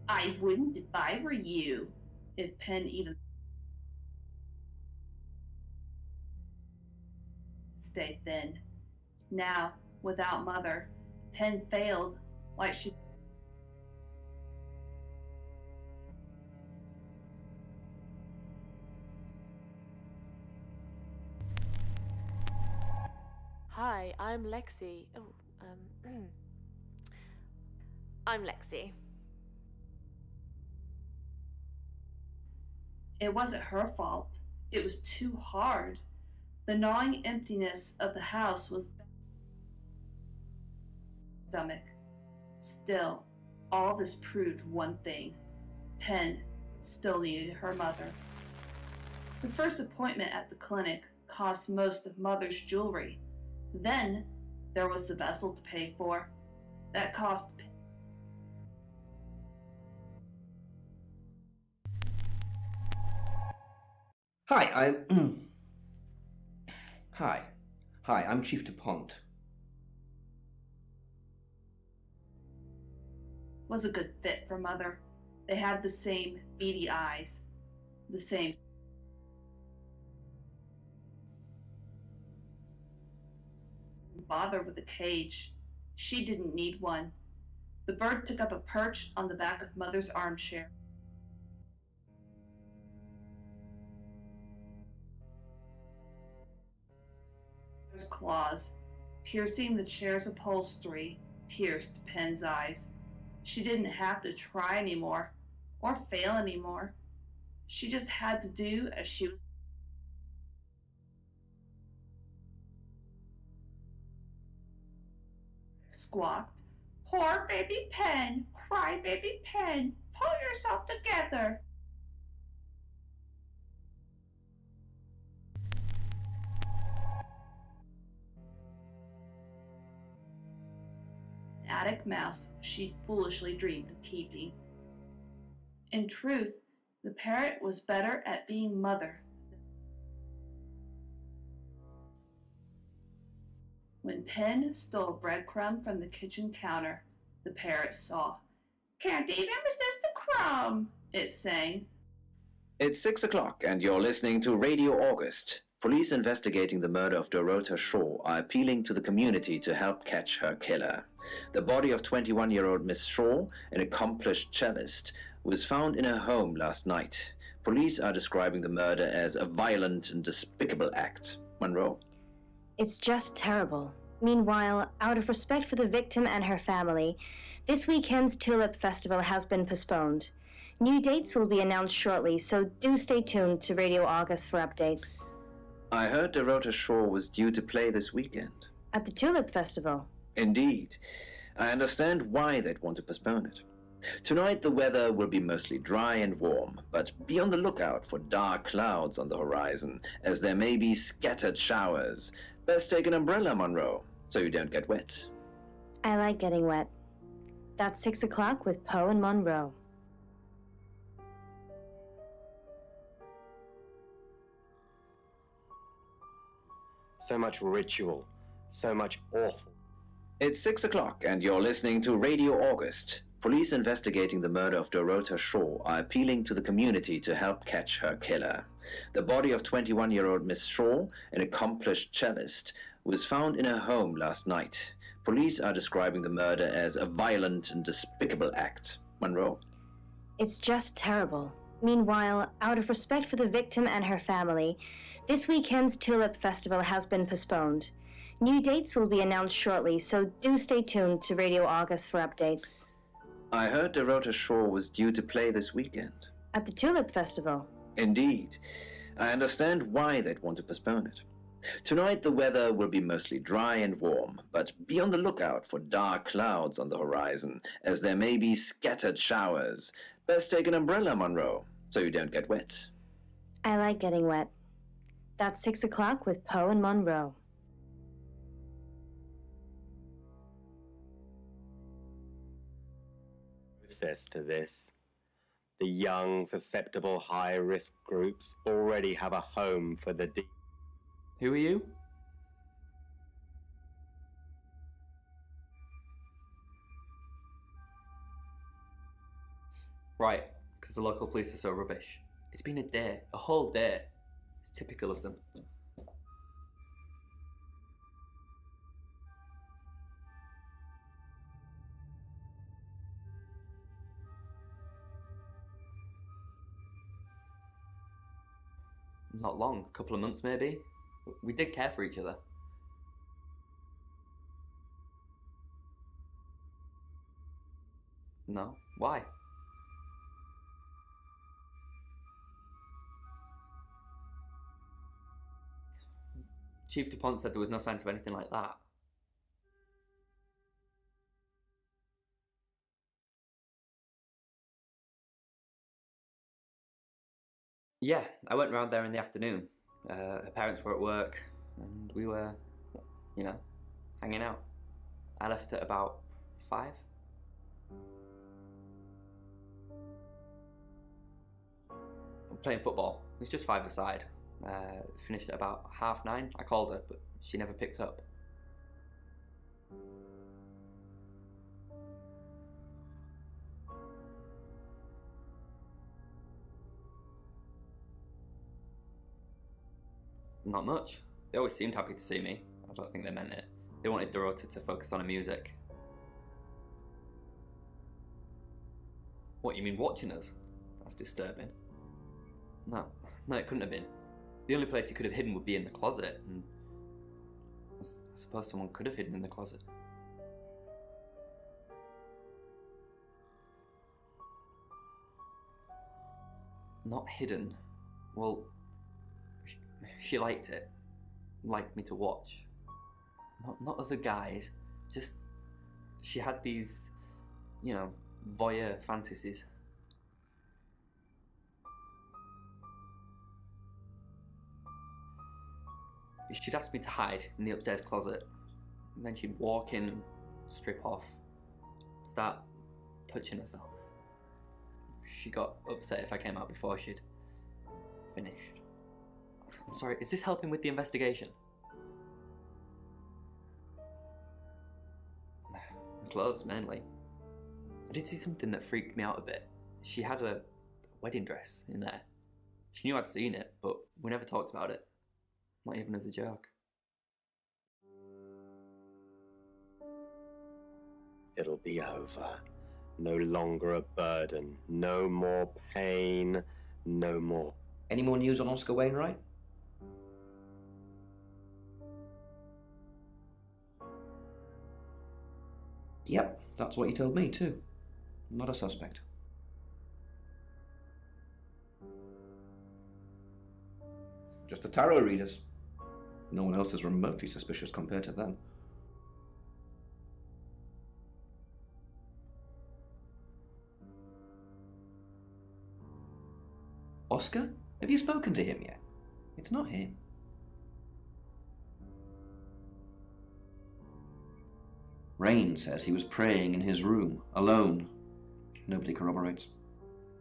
I wouldn't if I were you. If Penn even stayed thin. Now, without Mother, Penn failed like she... Hi, I'm Lexi. I'm Lexi. It wasn't her fault. It was too hard. The gnawing emptiness of the house was stomach. Still, all this proved one thing. Penn still needed her mother. The first appointment at the clinic cost most of Mother's jewelry. Then there was the vessel to pay for. That cost... Hi, I'm Chief DuPont. Was a good fit for Mother. They had the same beady eyes. The same... bother with a cage. She didn't need one. The bird took up a perch on the back of Mother's armchair. Mother's claws, piercing the chair's upholstery, pierced Penn's eyes. She didn't have to try anymore, or fail anymore. She just had to do as she was. Squawked, "Poor baby Penn, cry baby Penn, pull yourself together." Attic mouse she'd foolishly dreamed of keeping. In truth, the parrot was better at being Mother. When Penn stole a breadcrumb from the kitchen counter, the parrot saw. "Can't even resist a crumb," it sang. It's 6 o'clock and you're listening to Radio August. Police investigating the murder of Dorota Shaw are appealing to the community to help catch her killer. The body of 21-year-old Miss Shaw, an accomplished cellist, was found in her home last night. Police are describing the murder as a violent and despicable act. Monroe? It's just terrible. Meanwhile, out of respect for the victim and her family, this weekend's Tulip Festival has been postponed. New dates will be announced shortly, so do stay tuned to Radio August for updates. I heard Dorota Shaw was due to play this weekend. At the Tulip Festival? Indeed. I understand why they'd want to postpone it. Tonight the weather will be mostly dry and warm, but be on the lookout for dark clouds on the horizon, as there may be scattered showers. Best take an umbrella, Monroe, so you don't get wet. I like getting wet. That's 6 o'clock with Poe and Monroe. So much ritual, so much awful. It's 6 o'clock, and you're listening to Radio August. Police investigating the murder of Dorota Shaw are appealing to the community to help catch her killer. The body of 21-year-old Miss Shaw, an accomplished cellist, was found in her home last night. Police are describing the murder as a violent and despicable act. Monroe? It's just terrible. Meanwhile, out of respect for the victim and her family, this weekend's Tulip Festival has been postponed. New dates will be announced shortly, so do stay tuned to Radio August for updates. I heard Dorota Shaw was due to play this weekend. At the Tulip Festival? Indeed. I understand why they'd want to postpone it. Tonight the weather will be mostly dry and warm, but be on the lookout for dark clouds on the horizon, as there may be scattered showers. Best take an umbrella, Monroe, so you don't get wet. I like getting wet. That's 6 o'clock with Poe and Monroe. Process to this. The young, susceptible, high-risk groups already have a home for the deep. Who are you? Right, because the local police are so rubbish. It's been a day, a whole day. It's typical of them. Not long, a couple of months maybe. We did care for each other. No? Why? Chief DuPont said there was no signs of anything like that. Yeah, I went round there in the afternoon. Her parents were at work, and we were, you know, hanging out. I left at about 5. Playing football. It was just 5-a-side. Finished at about 9:30. I called her, but she never picked up. Not much. They always seemed happy to see me. I don't think they meant it. They wanted Dorota to focus on her music. What, you mean watching us? That's disturbing. No, it couldn't have been. The only place he could have hidden would be in the closet, and I suppose someone could have hidden in the closet. Not hidden. Well, she liked it. Liked me to watch. Not other guys. Just, she had these, you know, voyeur fantasies. She'd ask me to hide in the upstairs closet, and then she'd walk in and strip off, start touching herself. She got upset if I came out before she'd finished. I'm sorry, is this helping with the investigation? Clothes, mainly. I did see something that freaked me out a bit. She had a wedding dress in there. She knew I'd seen it, but we never talked about it. Not even as a joke. It'll be over. No longer a burden. No more pain. No more. Any more news on Oscar Wainwright? Yep, that's what he told me too. Not a suspect. Just the tarot readers. No one else is remotely suspicious compared to them. Oscar? Have you spoken to him yet? It's not him. Rain says he was praying in his room, alone. Nobody corroborates.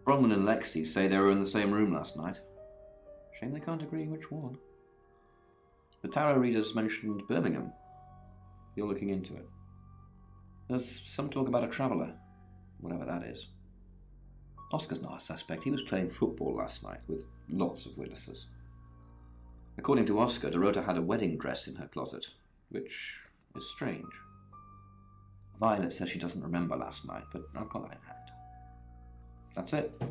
Bronwyn and Lexi say they were in the same room last night. Shame they can't agree which one. The tarot readers mentioned Birmingham. You're looking into it. There's some talk about a traveller, whatever that is. Oscar's not a suspect. He was playing football last night with lots of witnesses. According to Oscar, Dorota had a wedding dress in her closet, which is strange. Violet says she doesn't remember last night, but I've got that in hand. That's it.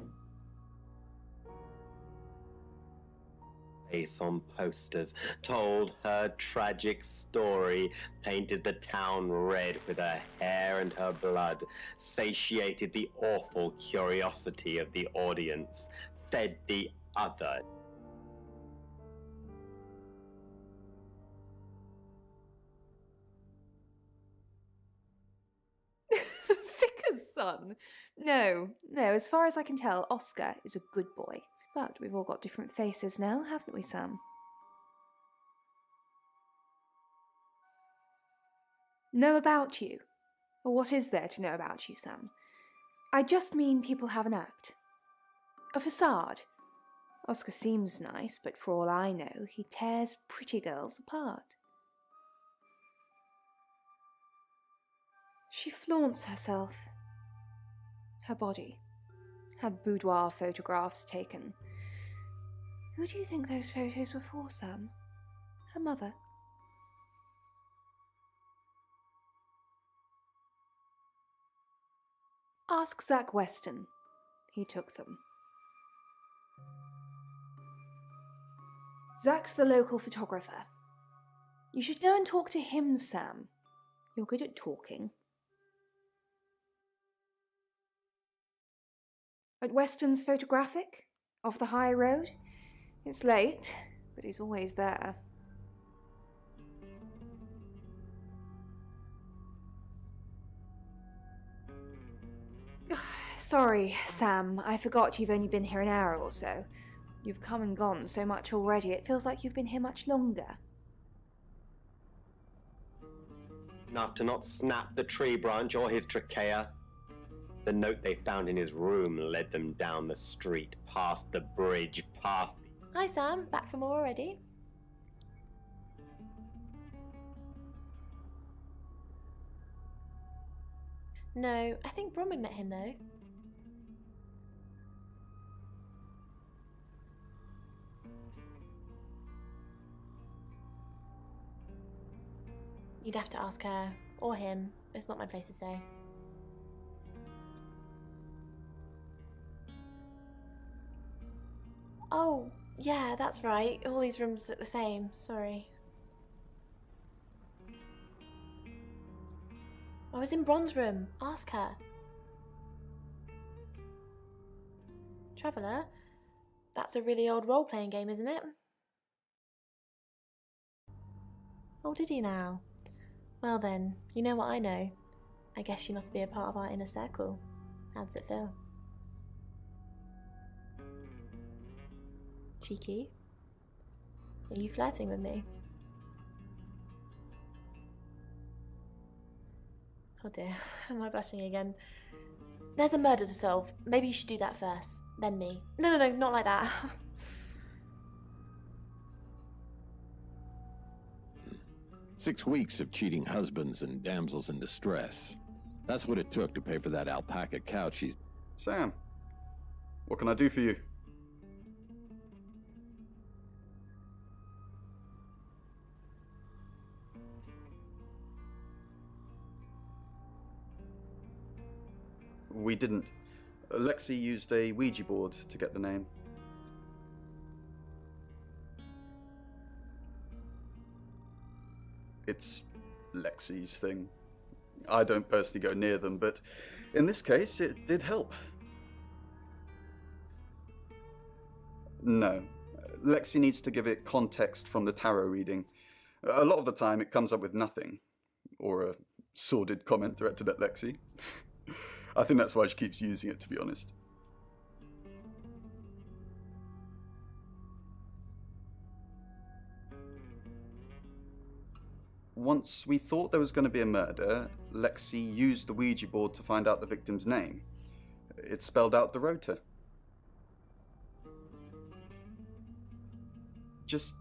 Face on posters, told her tragic story, painted the town red with her hair and her blood, satiated the awful curiosity of the audience, fed the other. Vicar's son? No, as far as I can tell, Oscar is a good boy. But we've all got different faces now, haven't we, Sam? Know about you? Or what is there to know about you, Sam? I just mean people have an act. A facade. Oscar seems nice, but for all I know, he tears pretty girls apart. She flaunts herself. Her body. Had boudoir photographs taken. Who do you think those photos were for, Sam? Her mother? Ask Zach Weston. He took them. Zach's the local photographer. You should go and talk to him, Sam. You're good at talking. At Weston's Photographic? Off the high road? It's late, but he's always there. Sorry, Sam, I forgot you've only been here an hour or so. You've come and gone so much already, it feels like you've been here much longer. Enough to not snap the tree branch or his trachea. The note they found in his room led them down the street, past the bridge, past... Hi Sam, back from war already? No, I think Bronwyn met him though. You'd have to ask her, or him. It's not my place to say. Oh, yeah, that's right. All these rooms look the same. Sorry. I was in Bron's room. Ask her. Traveller? That's a really old role-playing game, isn't it? Oh, did he now? Well then, you know what I know. I guess you must be a part of our inner circle. How does it feel? Cheeky? Are you flirting with me? Oh dear, am I blushing again? There's a murder to solve. Maybe you should do that first, then me. No, not like that. 6 weeks of cheating husbands and damsels in distress. That's what it took to pay for that alpaca couch she's... Sam, what can I do for you? We didn't. Lexi used a Ouija board to get the name. It's Lexi's thing. I don't personally go near them, but in this case, it did help. No. Lexi needs to give it context from the tarot reading. A lot of the time, it comes up with nothing. Or a sordid comment directed at Lexi. I think that's why she keeps using it, to be honest. Once we thought there was going to be a murder, Lexi used the Ouija board to find out the victim's name. It spelled out the rota. This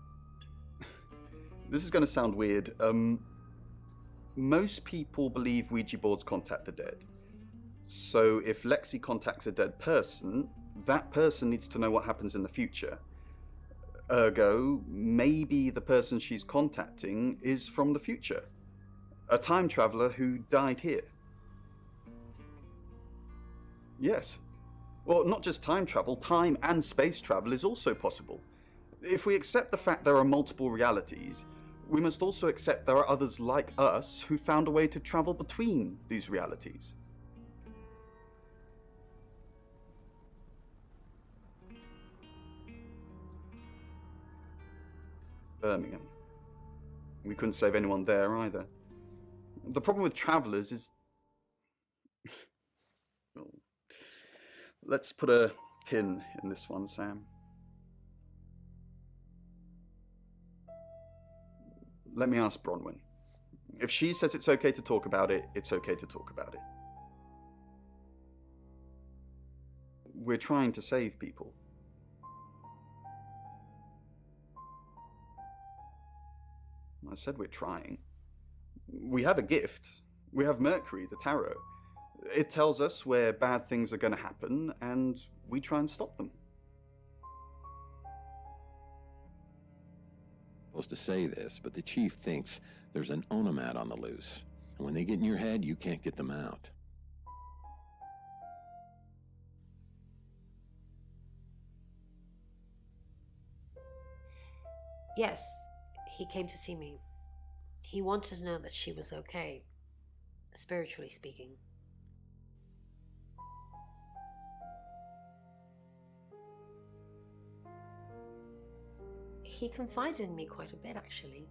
is going to sound weird. Most people believe Ouija boards contact the dead. So if Lexi contacts a dead person, that person needs to know what happens in the future. Ergo, maybe the person she's contacting is from the future. A time traveler who died here. Yes. Well, not just time travel, time and space travel is also possible. If we accept the fact there are multiple realities, we must also accept there are others like us who found a way to travel between these realities. Birmingham. We couldn't save anyone there either. The problem with travelers is... Let's put a pin in this one, Sam. Let me ask Bronwyn. If she says it's okay to talk about it, it's okay to talk about it. We're trying to save people. I said we're trying. We have a gift. We have Mencari, the tarot. It tells us where bad things are going to happen, and we try and stop them. Supposed to say this, but the chief thinks there's an onomat on the loose. And when they get in your head, you can't get them out. Yes, he came to see me. He wanted to know that she was okay, spiritually speaking. He confided in me quite a bit, actually.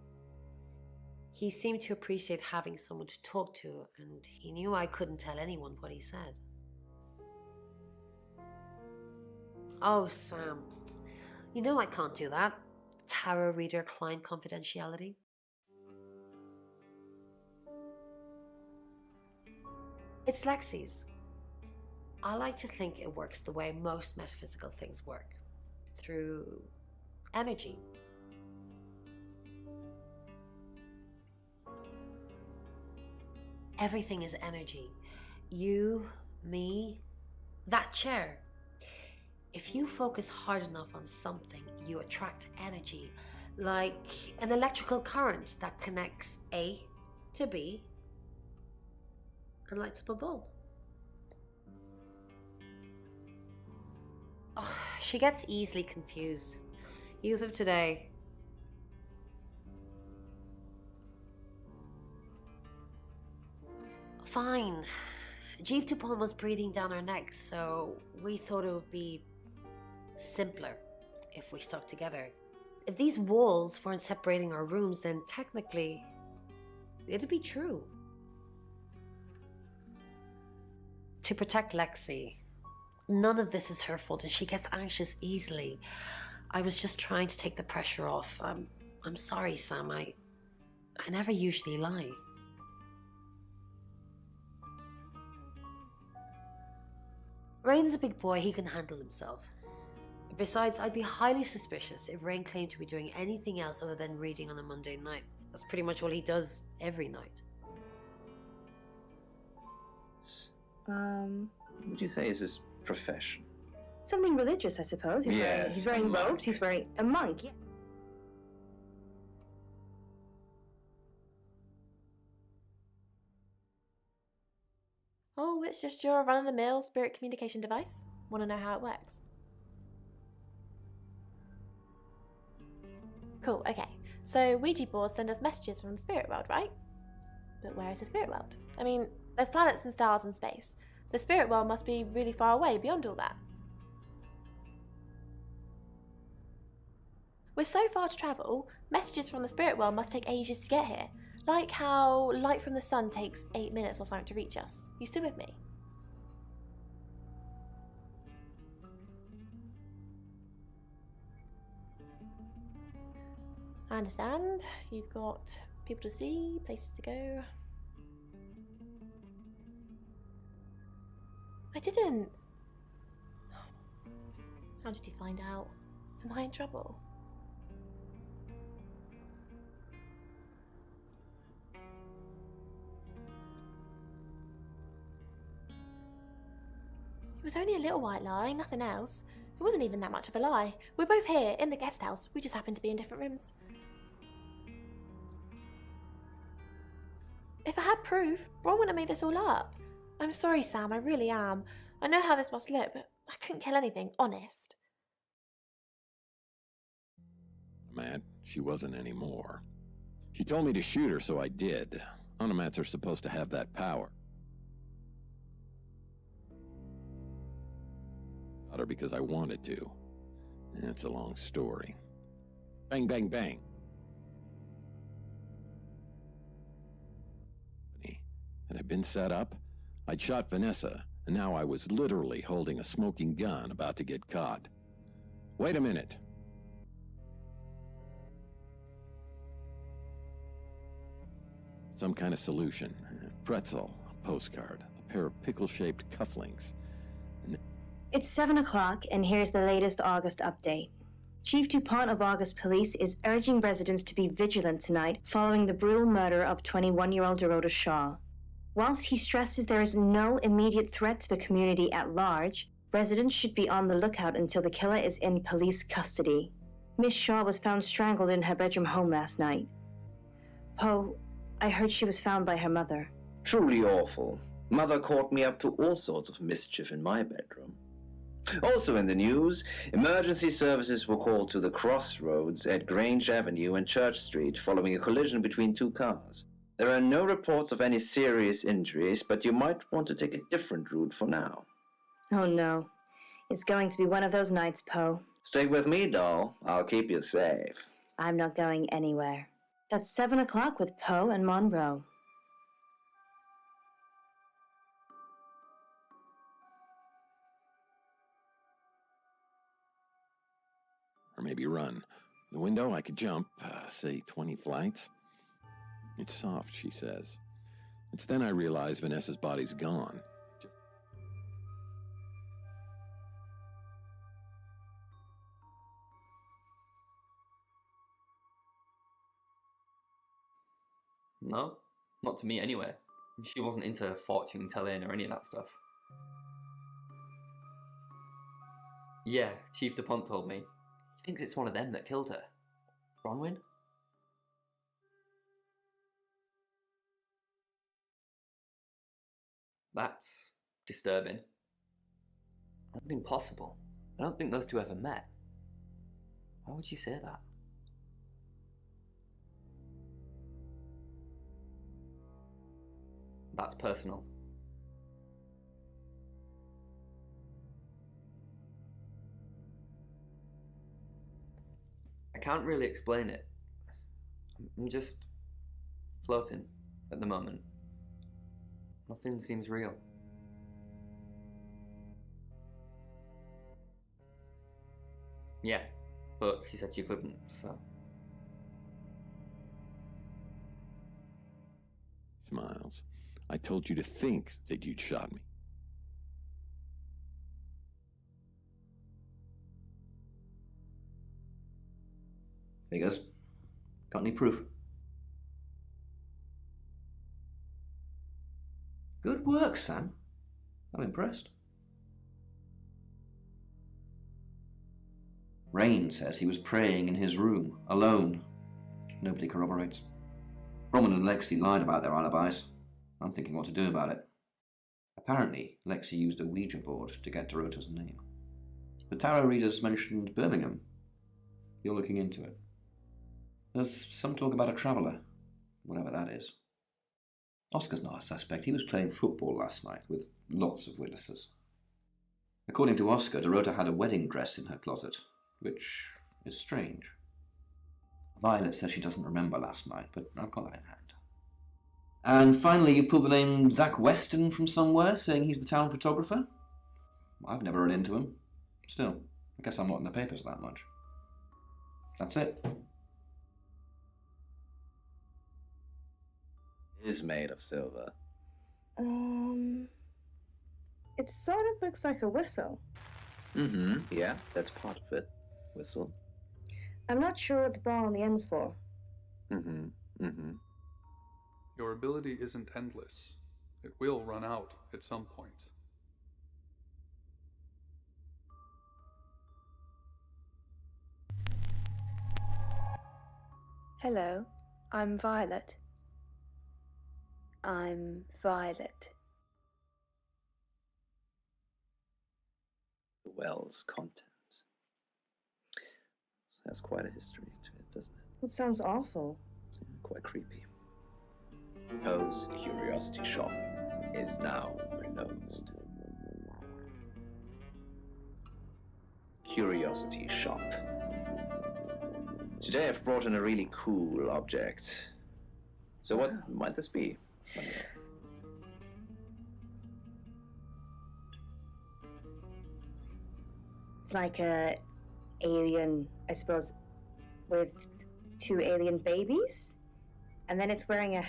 He seemed to appreciate having someone to talk to, and he knew I couldn't tell anyone what he said. Oh, Sam, you know I can't do that. Tarot reader client confidentiality. It's Lexi's. I like to think it works the way most metaphysical things work, through energy. Everything is energy. You, me, that chair. If you focus hard enough on something, you attract energy, like an electrical current that connects A to B and lights up a bulb. Oh, she gets easily confused. Youth of today. Fine. Jeeve Dupont was breathing down her neck, so we thought it would be simpler if we stuck together. If these walls weren't separating our rooms, then technically it'd be true. To protect Lexi. None of this is her fault, and she gets anxious easily. I was just trying to take the pressure off. I'm sorry, Sam. I never usually lie. Rain's a big boy, he can handle himself. Besides, I'd be highly suspicious if Rain claimed to be doing anything else other than reading on a Monday night. That's pretty much all he does every night. What would you say is his profession? Something religious, I suppose. Yes, He's wearing monk. robes, he's wearing a monk, yeah. Oh, it's just your run-of-the-mill spirit communication device. Want to know how it works? Cool, okay. So Ouija boards send us messages from the spirit world, right? But where is the spirit world? I mean, there's planets and stars and space. The spirit world must be really far away beyond all that. With so far to travel, messages from the spirit world must take ages to get here. Like how light from the sun takes 8 minutes or something to reach us. You still with me? I understand. You've got people to see, places to go. I didn't. How did you find out? Am I in trouble? It was only a little white lie, nothing else. It wasn't even that much of a lie. We're both here, in the guest house. We just happen to be in different rooms. If I had proof, Ron wouldn't have made this all up. I'm sorry, Sam, I really am. I know how this must look, but I couldn't kill anything, honest. Mad, she wasn't anymore. She told me to shoot her, so I did. Onomats are supposed to have that power. Shot her because I wanted to. It's a long story. Bang, bang, bang. Had I been set up, I'd shot Vanessa, and now I was literally holding a smoking gun about to get caught. Wait a minute. Some kind of solution. A pretzel, a postcard, a pair of pickle-shaped cufflinks. It's 7 o'clock, and here's the latest August update. Chief DuPont of August Police is urging residents to be vigilant tonight following the brutal murder of 21-year-old Dorota Shaw. Whilst he stresses there is no immediate threat to the community at large, residents should be on the lookout until the killer is in police custody. Miss Shaw was found strangled in her bedroom home last night. Poe, I heard she was found by her mother. Truly awful. Mother caught me up to all sorts of mischief in my bedroom. Also in the news, emergency services were called to the crossroads at Grange Avenue and Church Street following a collision between two cars. There are no reports of any serious injuries, but you might want to take a different route for now. Oh no. It's going to be one of those nights, Poe. Stay with me, doll. I'll keep you safe. I'm not going anywhere. That's 7 o'clock with Poe and Monroe. Or maybe run. The window, I could jump, say 20 flights. It's soft, she says. It's then I realize Vanessa's body's gone. No, not to me anyway. She wasn't into fortune telling or any of that stuff. Yeah, Chief DuPont told me. He thinks it's one of them that killed her. Bronwyn? That's disturbing. And impossible. I don't think those two ever met. Why would she say that? That's personal. I can't really explain it. I'm just floating at the moment. Nothing seems real. Yeah, but she said she couldn't, so... Smiles. I told you to think that you'd shot me. Figures. Got any proof? Good work, Sam. I'm impressed. Rain says he was praying in his room, alone. Nobody corroborates. Roman and Lexi lied about their alibis. I'm thinking what to do about it. Apparently, Lexi used a Ouija board to get Dorota's name. The tarot readers mentioned Birmingham. You're looking into it. There's some talk about a traveller, whatever that is. Oscar's not a suspect. He was playing football last night with lots of witnesses. According to Oscar, Dorota had a wedding dress in her closet, which is strange. Violet says she doesn't remember last night, but I've got that in hand. And finally, you pulled the name Zach Weston from somewhere, saying he's the town photographer? I've never run into him. Still, I guess I'm not in the papers that much. That's it. Is made of silver. It sort of looks like a whistle. Yeah, that's part of it. Whistle. I'm not sure what the ball on the end's for. Your ability isn't endless. It will run out at some point. Hello, I'm Violet. I'm Violet. The well's contents. Has quite a history to it, doesn't it? It sounds awful. Quite creepy. Poe's curiosity shop is now closed. Curiosity shop. Today I've brought in a really cool object. So what might this be? It's like a alien, I suppose, with 2 alien babies. And then it's wearing a...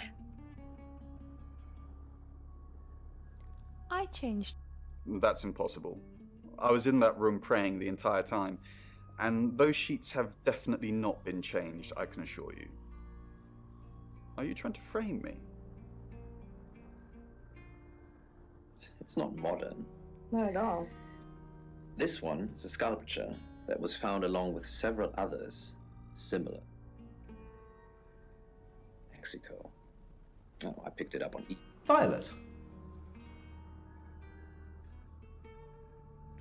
I changed. That's impossible. I was in that room praying the entire time, and those sheets have definitely not been changed, I can assure you. Are you trying to frame me? It's not modern. Not at all. This one is a sculpture that was found along with several others similar. Mexico. Oh, I picked it up on Violet.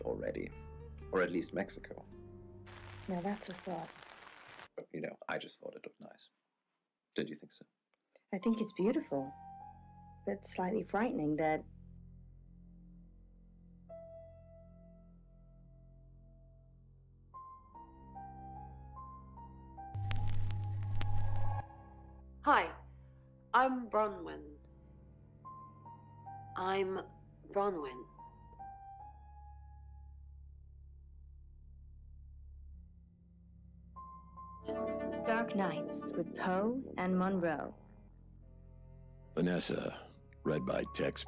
Already. Or at least Mexico. Now that's a thought. But, you know, I just thought it looked nice. Did you think so? I think it's beautiful. But slightly frightening that... Hi, I'm Bronwyn. I'm Bronwyn. Dark Nights with Poe and Monroe. Vanessa, read by Tex.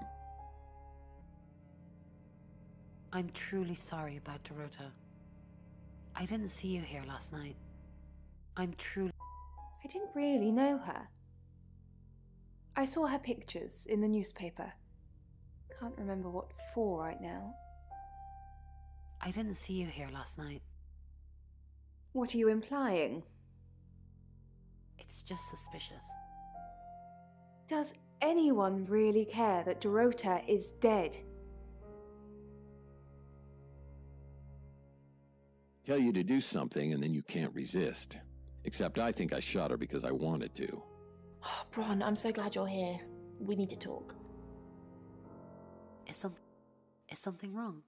I'm truly sorry about Dorota. I didn't see you here last night. I'm truly... I didn't really know her. I saw her pictures in the newspaper. Can't remember what for right now. I didn't see you here last night. What are you implying? It's just suspicious. Does anyone really care that Dorota is dead? Tell you to do something and then you can't resist. Except I think I shot her because I wanted to. Oh, Bron, I'm so glad you're here. We need to talk. Is something wrong?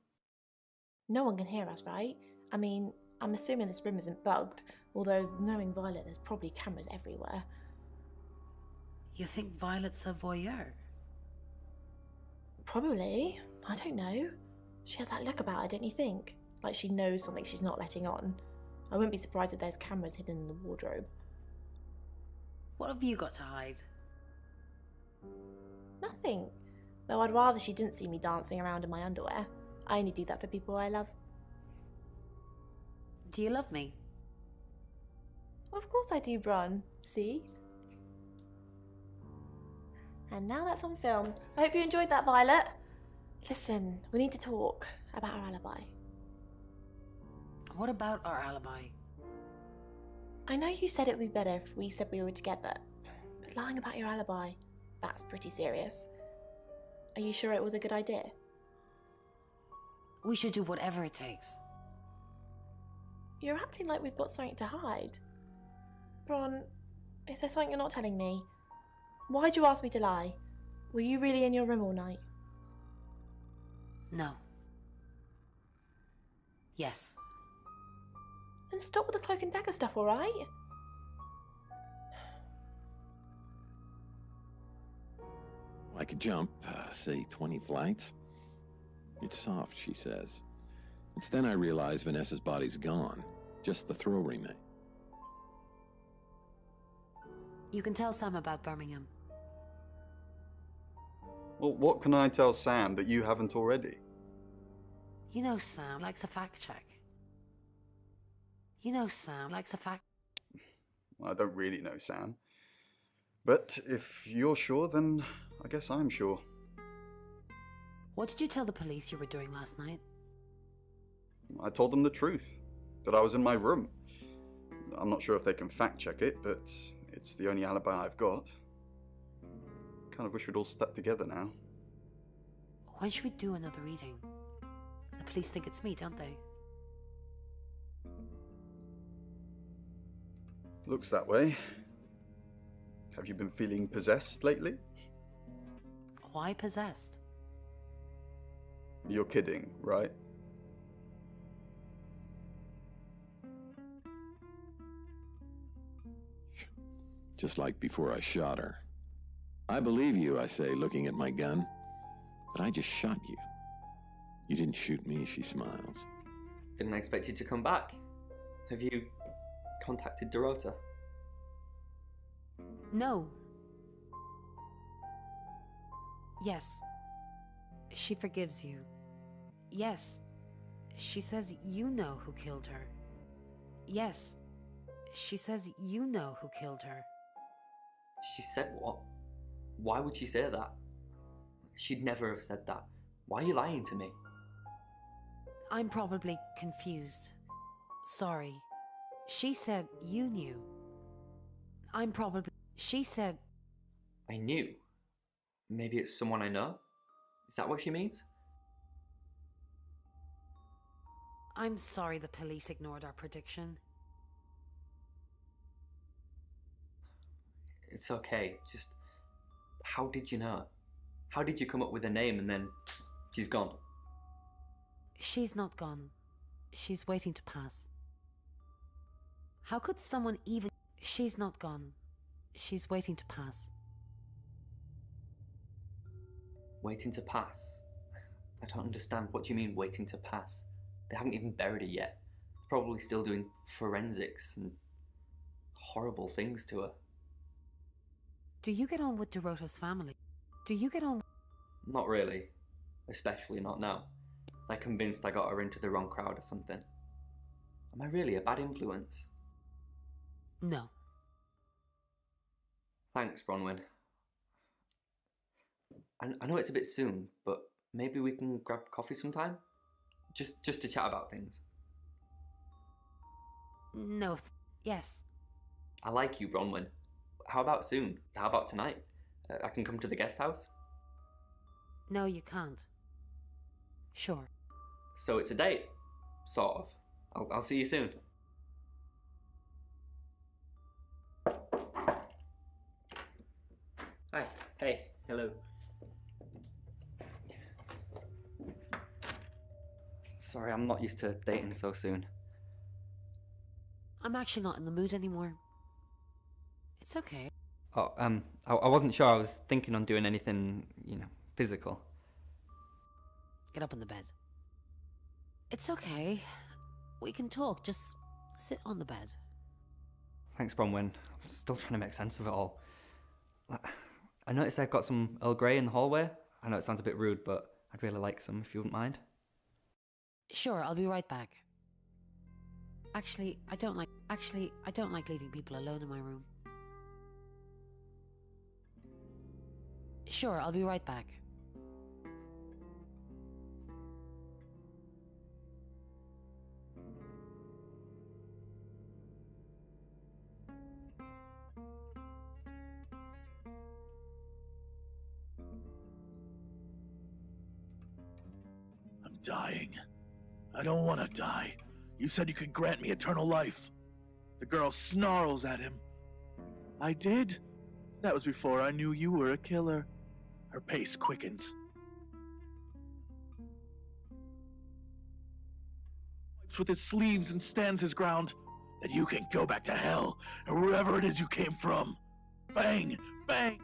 No one can hear us, right? I mean, I'm assuming this room isn't bugged, although knowing Violet, there's probably cameras everywhere. You think Violet's a voyeur? Probably. I don't know. She has that look about her, don't you think? Like she knows something she's not letting on. I wouldn't be surprised if there's cameras hidden in the wardrobe. What have you got to hide? Nothing. Though I'd rather she didn't see me dancing around in my underwear. I only do that for people I love. Do you love me? Of course I do, Bron. See? And now that's on film. I hope you enjoyed that, Violet. Listen, we need to talk about our alibi. What about our alibi? I know you said it would be better if we said we were together, but lying about your alibi, that's pretty serious. Are you sure it was a good idea? We should do whatever it takes. You're acting like we've got something to hide. Bron, is there something you're not telling me? Why'd you ask me to lie? Were you really in your room all night? No. Yes. Then stop with the cloak and dagger stuff, alright? I could jump, say 20 flights. It's soft, she says. It's then I realize Vanessa's body's gone. Just the throw remains. You can tell Sam about Birmingham. Well, what can I tell Sam that you haven't already? You know Sam likes a fact check. You know Sam likes a fact... I don't really know Sam. But if you're sure, then I guess I'm sure. What did you tell the police you were doing last night? I told them the truth, that I was in my room. I'm not sure if they can fact check it, but it's the only alibi I've got. Kind of wish we'd all stuck together now. When should we do another reading? The police think it's me, don't they? Looks that way. Have you been feeling possessed lately? Why possessed? You're kidding, right? Just like before I shot her. I believe you, I say, looking at my gun. But I just shot you. You didn't shoot me, she smiles. Didn't expect you to come back. Have you contacted Dorota? No. Yes. She forgives you. Yes. She says you know who killed her. Yes. She says you know who killed her. She said what? Why would she say that? She'd never have said that. Why are you lying to me? I'm probably confused. Sorry. She said you knew. I'm probably... She said... I knew. Maybe it's someone I know? Is that what she means? I'm sorry the police ignored our prediction. It's okay, just... How did you know? How did you come up with a name and then... she's gone? She's not gone. She's waiting to pass. How could someone even... She's not gone. She's waiting to pass. Waiting to pass? I don't understand. What do you mean, waiting to pass? They haven't even buried her yet. They're probably still doing forensics and horrible things to her. Do you get on with Dorota's family? Do you get on... Not really. Especially not now. They're convinced I got her into the wrong crowd or something. Am I really a bad influence? No. Thanks, Bronwyn. I know it's a bit soon, but maybe we can grab coffee sometime? Just to chat about things. No. Yes. I like you, Bronwyn. How about soon? How about tonight? I can come to the guest house? No, you can't. Sure. So it's a date? Sort of. I'll see you soon. Hi. Hey. Hello. Sorry, I'm not used to dating so soon. I'm actually not in the mood anymore. It's okay. Oh, I wasn't sure. I was thinking on doing anything, physical. Get up on the bed. It's okay. We can talk. Just sit on the bed. Thanks, Bronwyn. I'm still trying to make sense of it all. I noticed I've got some Earl Grey in the hallway. I know it sounds a bit rude, but I'd really like some if you wouldn't mind. Sure, I'll be right back. Actually, I don't like leaving people alone in my room. Sure, I'll be right back. I'm dying. I don't want to die. You said you could grant me eternal life. The girl snarls at him. I did? That was before I knew you were a killer. Her pace quickens. Wipes with his sleeves and stands his ground. That you can go back to hell, or wherever it is you came from. Bang! Bang!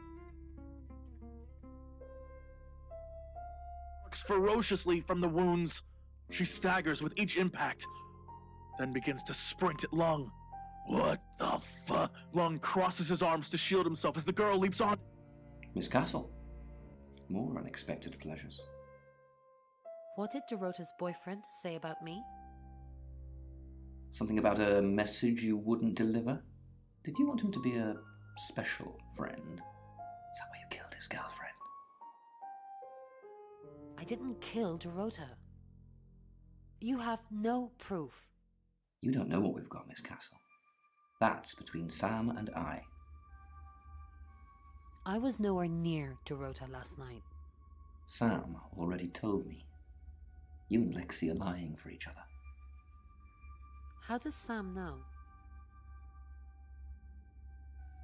Marks ferociously from the wounds. She staggers with each impact, then begins to sprint at Lung. What the fuck? Lung crosses his arms to shield himself as the girl leaps on. Miss Castle. More unexpected pleasures. What did Dorota's boyfriend say about me? Something about a message you wouldn't deliver? Did you want him to be a special friend? Is that why you killed his girlfriend? I didn't kill Dorota. You have no proof. You don't know what we've got, Miss Castle. That's between Sam and I. I was nowhere near Dorota last night. Sam already told me. You and Lexi are lying for each other. How does Sam know?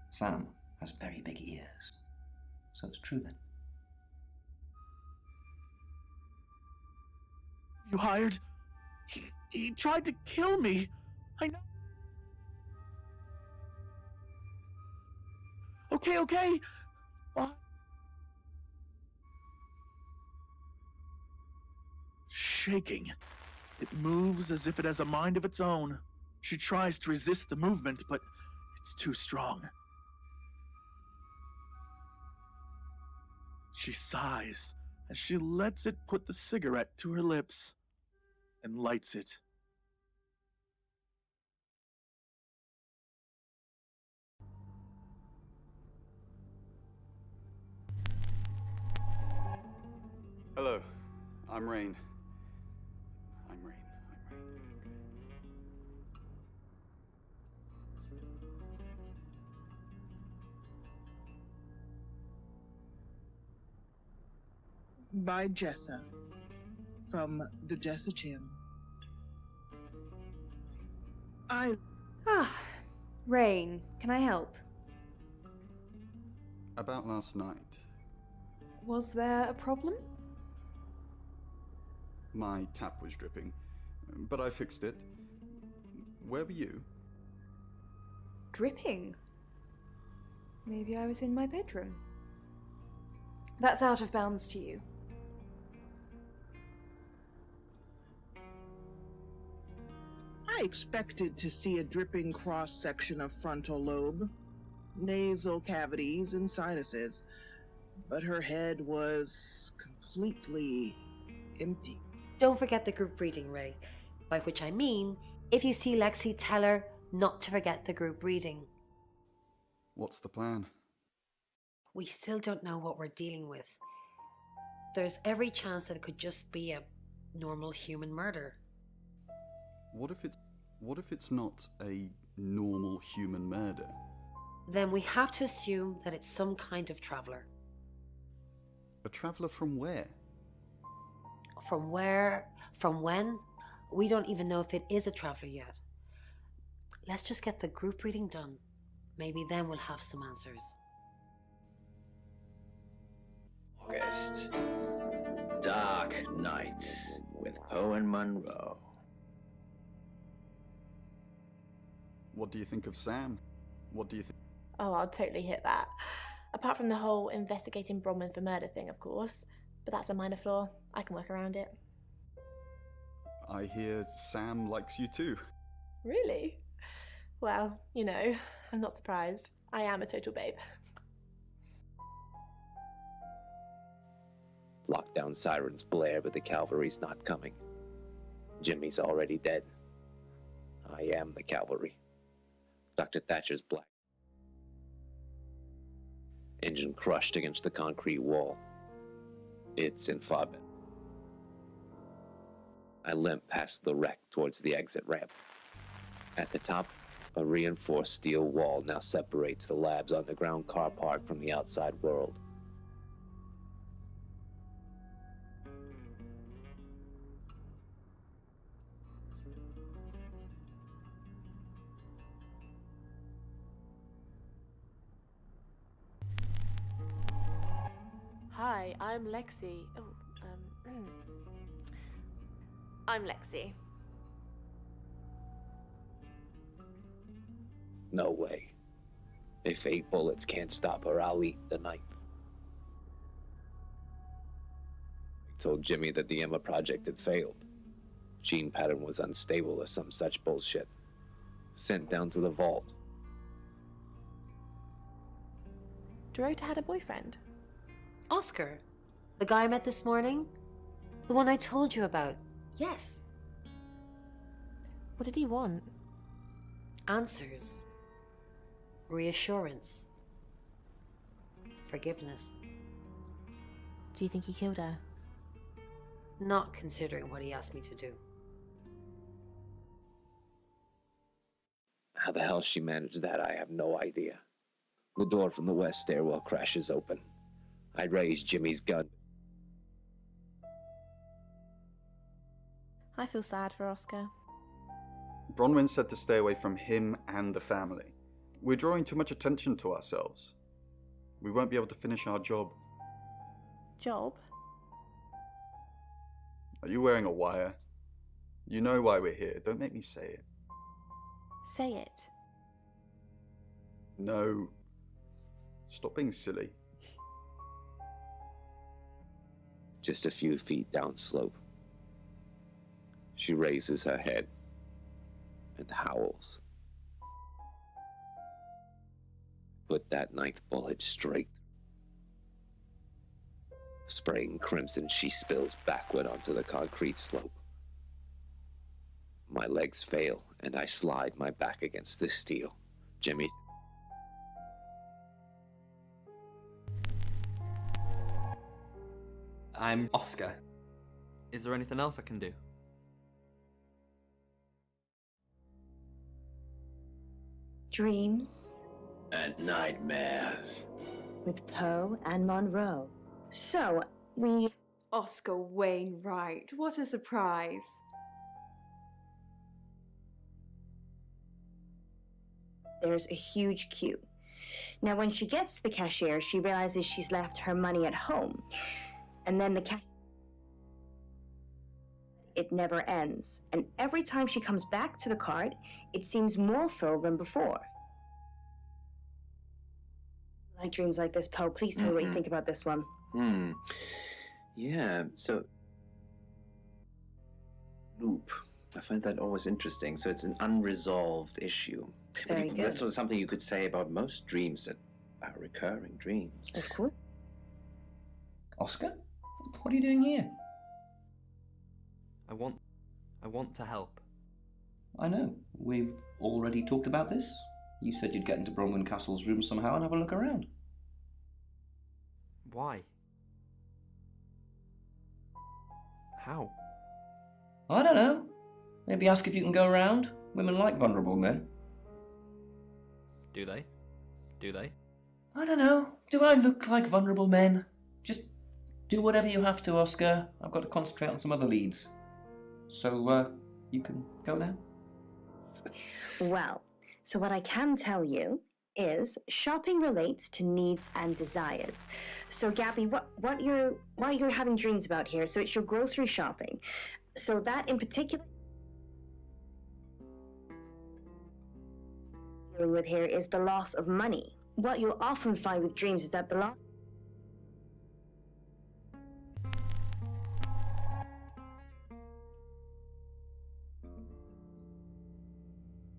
Sam has very big ears. So it's true then. You hired? He tried to kill me. I know. Okay. What? Shaking. It moves as if it has a mind of its own. She tries to resist the movement, but it's too strong. She sighs as she lets it put the cigarette to her lips and lights it. Hello, I'm Rain. I'm Rain. By Jessa, from the Jessa channel. Rain, can I help? About last night, Was there a problem? my tap was dripping, but I fixed it. Where were you? Dripping? Maybe I was in my bedroom. That's out of bounds to you. I expected to see a dripping cross-section of frontal lobe, nasal cavities, and sinuses, but her head was completely empty. Don't forget the group reading, Ray. By which I mean, if you see Lexi, tell her not to forget the group reading. What's the plan? We still don't know what we're dealing with. There's every chance that it could just be a normal human murder. What if it's not a normal human murder? Then we have to assume that it's some kind of traveler. A traveler from where? From where? From when? We don't even know if it is a traveler yet. Let's just get the group reading done. Maybe then we'll have some answers. August. Dark Night with Poe and Monroe. What do you think of Sam? What do you think? Oh, I'll totally hit that. Apart from the whole investigating Bronwyn for murder thing, of course. But that's a minor flaw. I can work around it. I hear Sam likes you too. Really? Well, you know, I'm not surprised. I am a total babe. Lockdown sirens blare, but the cavalry's not coming. Jimmy's already dead. I am the cavalry. Dr. Thatcher's black. Engine crushed against the concrete wall. It's in far better. I limp past the wreck towards the exit ramp. At the top, a reinforced steel wall now separates the lab's underground car park from the outside world. Hi, I'm Lexi. I'm Lexi. No way. If 8 bullets can't stop her, I'll eat the knife. I told Jimmy that the Emma project had failed. Gene pattern was unstable or some such bullshit. Sent down to the vault. Dorota had a boyfriend. Oscar, the guy I met this morning? The one I told you about. Yes. What did he want? Answers. Reassurance. Forgiveness. Do you think he killed her? Not considering what he asked me to do. How the hell she managed that, I have no idea. The door from the west stairwell crashes open. I raised Jimmy's gun. I feel sad for Oscar. Bronwyn said to stay away from him and the family. We're drawing too much attention to ourselves. We won't be able to finish our job. Job? Are you wearing a wire? You know why we're here. Don't make me say it. Say it. No. Stop being silly. Just a few feet down slope. She raises her head and howls. Put that 9th bullet straight. Spraying crimson, she spills backward onto the concrete slope. My legs fail, and I slide my back against the steel. Jimmy. I'm Oscar. Is there anything else I can do? Dreams And nightmares. with Poe and Monroe. So, we... Oscar Wainwright, what a surprise. There's a huge queue. Now, when she gets to the cashier, she realizes she's left her money at home. And then the cashier... It never ends. And every time she comes back to the cart, it seems more full than before. Like dreams like this, Poe. Please tell me what you think about this one. Yeah, so... Loop. I find that always interesting. So it's an unresolved issue. Very good. That's sort of something you could say about most dreams that are recurring dreams. Of course. Oscar? What are you doing here? I want to help. I know. We've already talked about this. You said you'd get into Bronwyn Castle's room somehow and have a look around. Why? How? I don't know. Maybe ask if you can go around. Women like vulnerable men. Do they? Do they? I don't know. Do I look like vulnerable men? Just do whatever you have to, Oscar. I've got to concentrate on some other leads. So, you can go now? Well, so what I can tell you is shopping relates to needs and desires. So, Gabby, what you're having dreams about here, so it's your grocery shopping. So that in particular dealing with here is the loss of money. What you'll often find with dreams is that the loss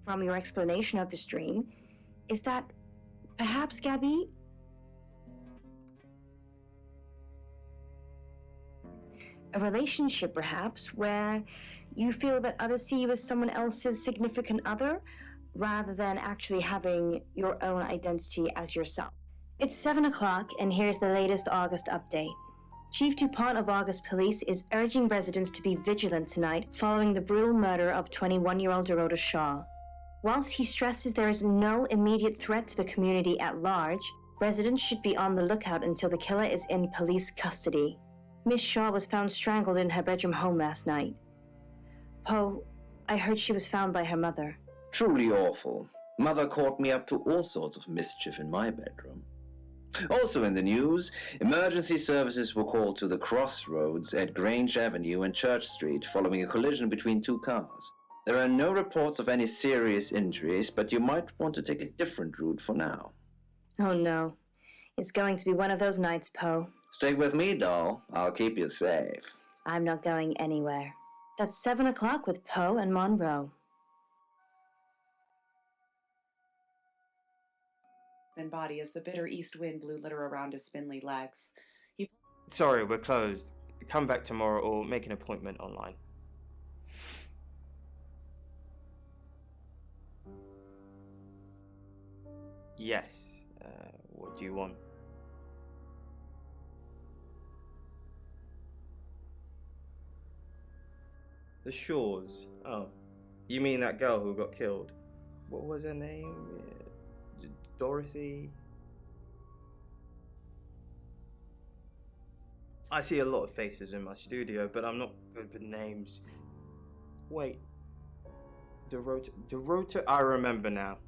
from your explanation of this dream is that perhaps, Gabby, a relationship perhaps where you feel that others see you as someone else's significant other rather than actually having your own identity as yourself. It's 7 o'clock and here's the latest August update. Chief DuPont of August Police is urging residents to be vigilant tonight following the brutal murder of 21-year-old Dorota Shaw. Whilst he stresses there is no immediate threat to the community at large, residents should be on the lookout until the killer is in police custody. Miss Shaw was found strangled in her bedroom home last night. Poe, I heard she was found by her mother. Truly awful. Mother caught me up to all sorts of mischief in my bedroom. Also in the news, emergency services were called to the crossroads at Grange Avenue and Church Street following a collision between two cars. There are no reports of any serious injuries, but you might want to take a different route for now. Oh no. It's going to be one of those nights, Poe. Stick with me, doll. I'll keep you safe. I'm not going anywhere. That's 7 o'clock with Poe and Monroe. Than body as the bitter east wind blew litter around his spindly legs. Sorry, we're closed. Come back tomorrow or make an appointment online. Yes. What do you want? The Shores. Oh. You mean that girl who got killed? What was her name? Dorothy? I see a lot of faces in my studio, but I'm not good with names. Wait. Dorota? I remember now.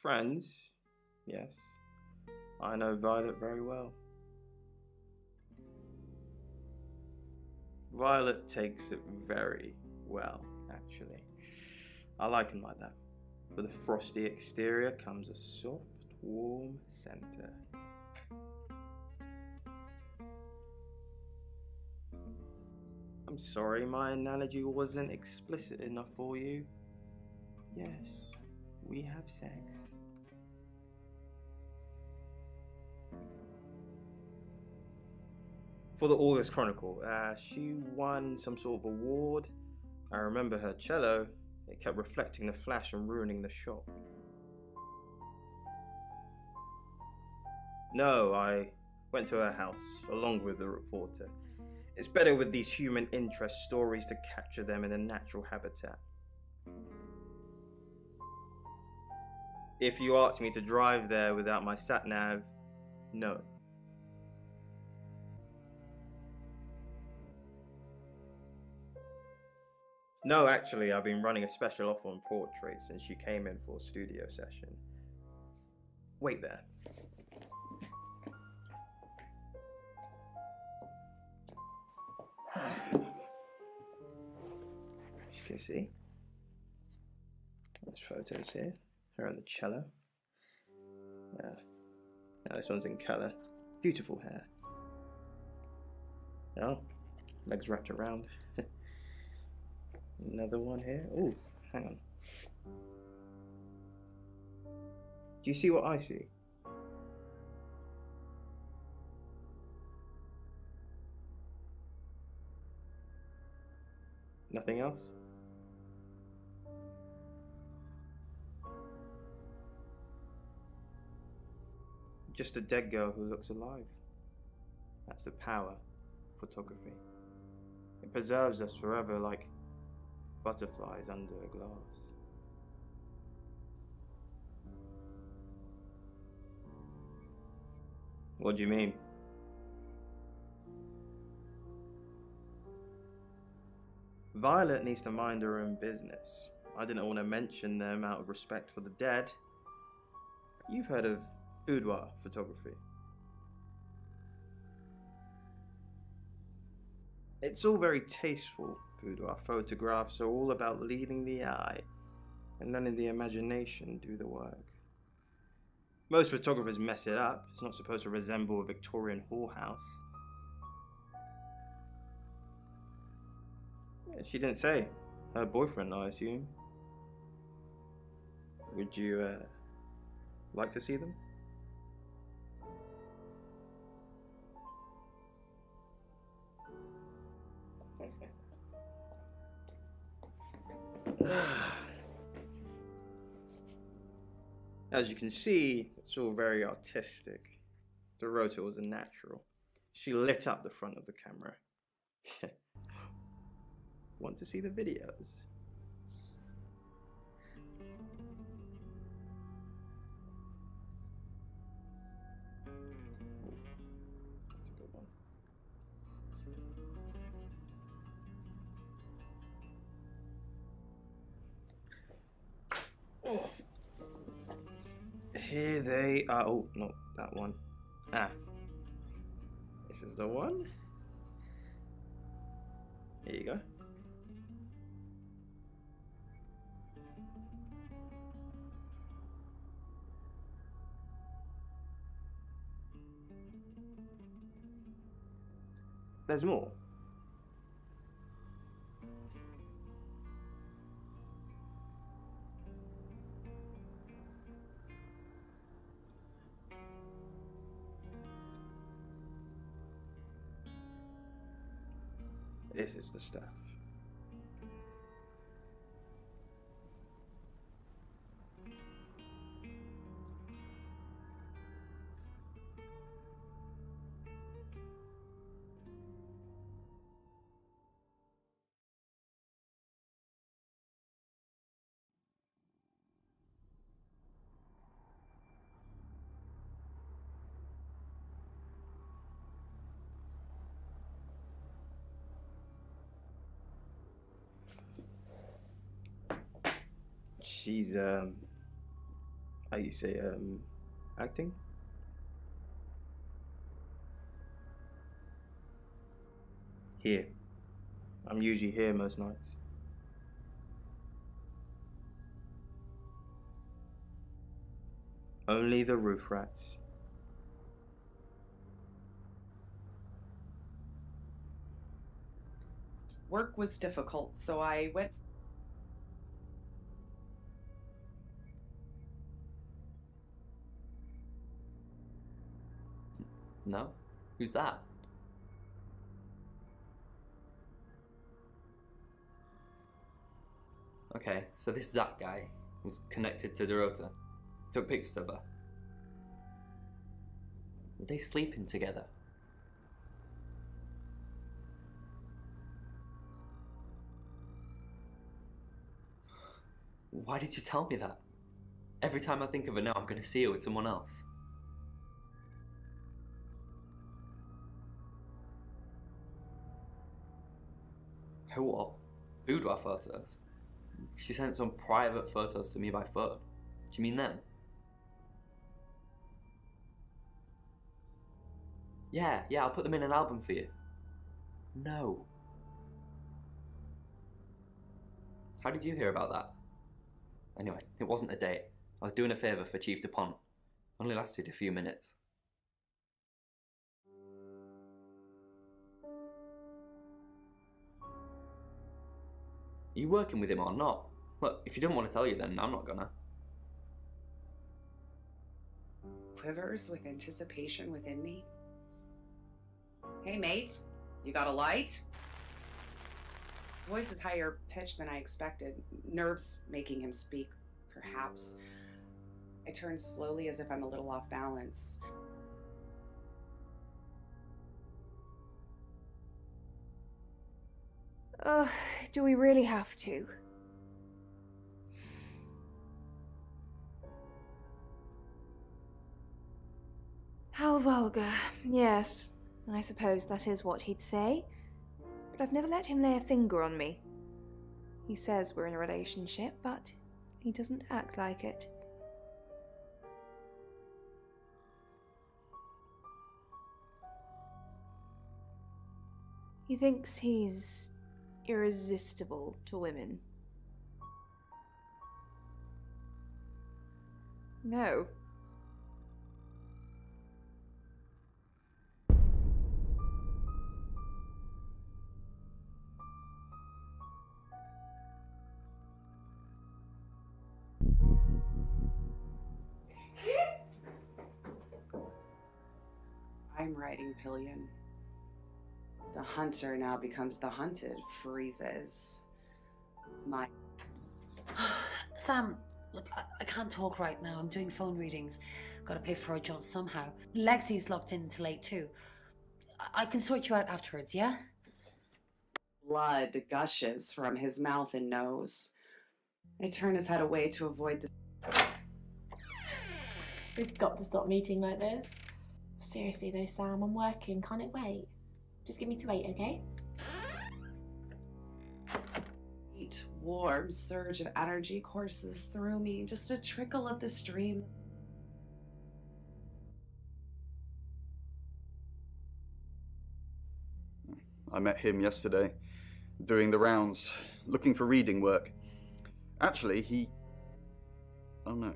Friends? Yes. I know Violet very well. Violet takes it very well, actually. I like him like that. With a frosty exterior comes a soft, warm center. I'm sorry my analogy wasn't explicit enough for you. Yes, we have sex. For the August Chronicle, she won some sort of award. I remember her cello. It kept reflecting the flash and ruining the shot. No, I went to her house, along with the reporter. It's better with these human interest stories to capture them in a natural habitat. If you ask me to drive there without my sat-nav, no. No, actually, I've been running a special offer on portraits since she came in for a studio session. Wait there. As you can see, there's photos here. Her on the cello. Now this one's in colour. Beautiful hair. Oh, legs wrapped around. Another one here. Oh, hang on. Do you see what I see? Nothing else? Just a dead girl who looks alive. That's the power of photography. It preserves us forever like butterflies under a glass. What do you mean? Violet needs to mind her own business. I didn't want to mention them out of respect for the dead. You've heard of boudoir photography. It's all very tasteful. Boudoir photographs are all about leading the eye and letting the imagination do the work. Most photographers mess it up. It's not supposed to resemble a Victorian whorehouse. Yeah, she didn't say. Her boyfriend, I assume. Would you like to see them? As you can see, it's all very artistic. Dorota was a natural. She lit up the front of the camera. Want to see the videos? That's a good one. Here they are. Oh, not that one. Ah. This is the one. Here you go. There's more. This is the stuff. She's, how you say, acting? Here. I'm usually here most nights. Only the roof rats. Work was difficult, so I went. No? Who's that? Okay, so this Zach guy was connected to Dorota. Took pictures of her. Were they sleeping together? Why did you tell me that? Every time I think of her now, I'm gonna see her with someone else. What? Boudoir photos? She sent some private photos to me by phone. Do you mean them? Yeah, I'll put them in an album for you. No. How did you hear about that? Anyway, it wasn't a date. I was doing a favour for Chief DuPont. Only lasted a few minutes. Are you working with him or not? Look, if you don't want to tell you, then I'm not gonna. Quivers with anticipation within me. Hey, mate, you got a light? Voice is higher pitched than I expected, nerves making him speak, perhaps. I turn slowly as if I'm a little off balance. Do we really have to? How vulgar. Yes, I suppose that is what he'd say. But I've never let him lay a finger on me. He says we're in a relationship, but he doesn't act like it. He thinks he's irresistible to women. No. I'm riding pillion. The hunter now becomes the hunted, freezes. My... Sam, look, I can't talk right now. I'm doing phone readings. Gotta pay for a job somehow. Lexi's locked in till 8 too. I can sort you out afterwards, yeah? Blood gushes from his mouth and nose. I turn his head away to avoid the... We've got to stop meeting like this. Seriously though, Sam, I'm working. Can't it wait? Just give me to 8, okay? Warm surge of energy courses through me, just a trickle of the stream. I met him yesterday, doing the rounds, looking for reading work. Actually, oh no.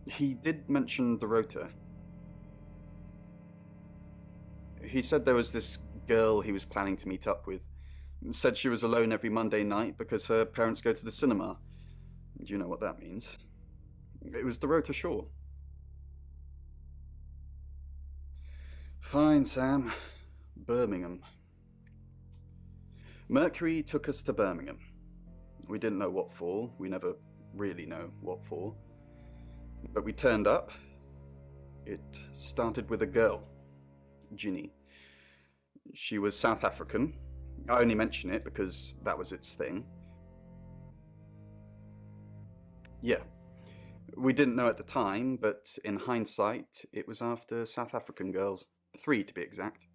He did mention the rota. He said there was this girl he was planning to meet up with. Said she was alone every Monday night because her parents go to the cinema. Do you know what that means? It was the rota Shaw. Fine, Sam. Birmingham. Mencari took us to Birmingham. We didn't know what for. We never really know what for. But we turned up. It started with a girl, Ginny. She was South African. I only mention it because that was its thing. Yeah. We didn't know at the time, but in hindsight, it was after South African girls. 3 to be exact.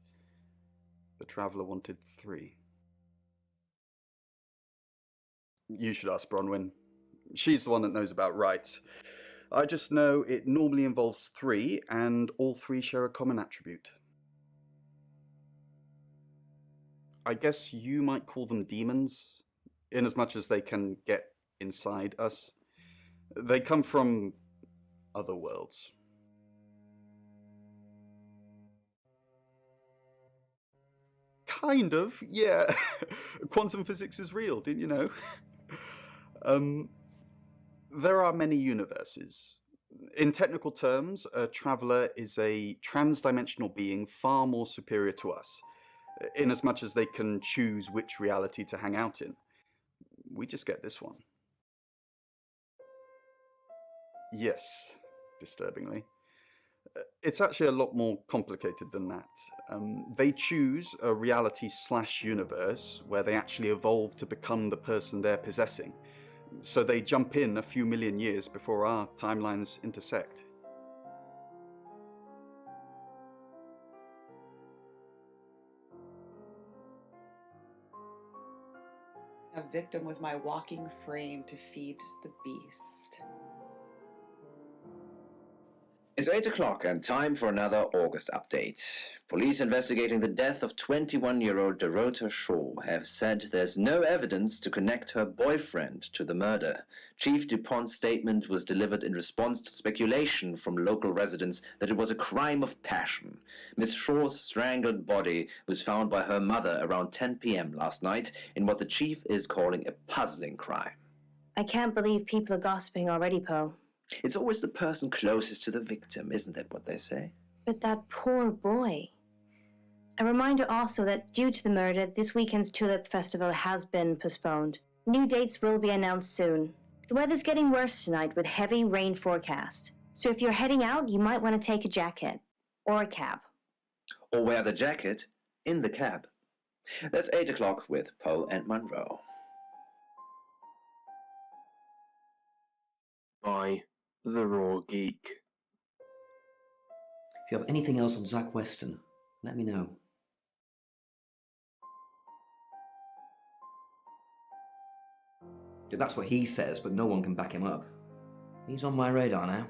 The Traveller wanted 3. You should ask Bronwyn. She's the one that knows about rights. I just know it normally involves 3, and all 3 share a common attribute. I guess you might call them demons, in as much as they can get inside us. They come from other worlds. Kind of, yeah. Quantum physics is real, didn't you know? There are many universes. In technical terms, a traveller is a trans-dimensional being far more superior to us, in as much as they can choose which reality to hang out in. We just get this one. Yes, disturbingly. It's actually a lot more complicated than that. They choose a reality/universe where they actually evolve to become the person they're possessing. So they jump in a few million years before our timelines intersect. A victim was my walking frame to feed the beast. It's 8 o'clock and time for another August update. Police investigating the death of 21-year-old Dorota Shaw have said there's no evidence to connect her boyfriend to the murder. Chief DuPont's statement was delivered in response to speculation from local residents that it was a crime of passion. Miss Shaw's strangled body was found by her mother around 10 p.m. last night in what the chief is calling a puzzling crime. I can't believe people are gossiping already, Poe. It's always the person closest to the victim, isn't that what they say? But that poor boy. A reminder also that due to the murder, this weekend's Tulip Festival has been postponed. New dates will be announced soon. The weather's getting worse tonight with heavy rain forecast. So if you're heading out, you might want to take a jacket. Or a cab. Or wear the jacket in the cab. That's 8 o'clock with Poe and Monroe. By The Raw Geek. If you have anything else on Zach Weston, let me know. That's what he says, but no one can back him up. He's on my radar now.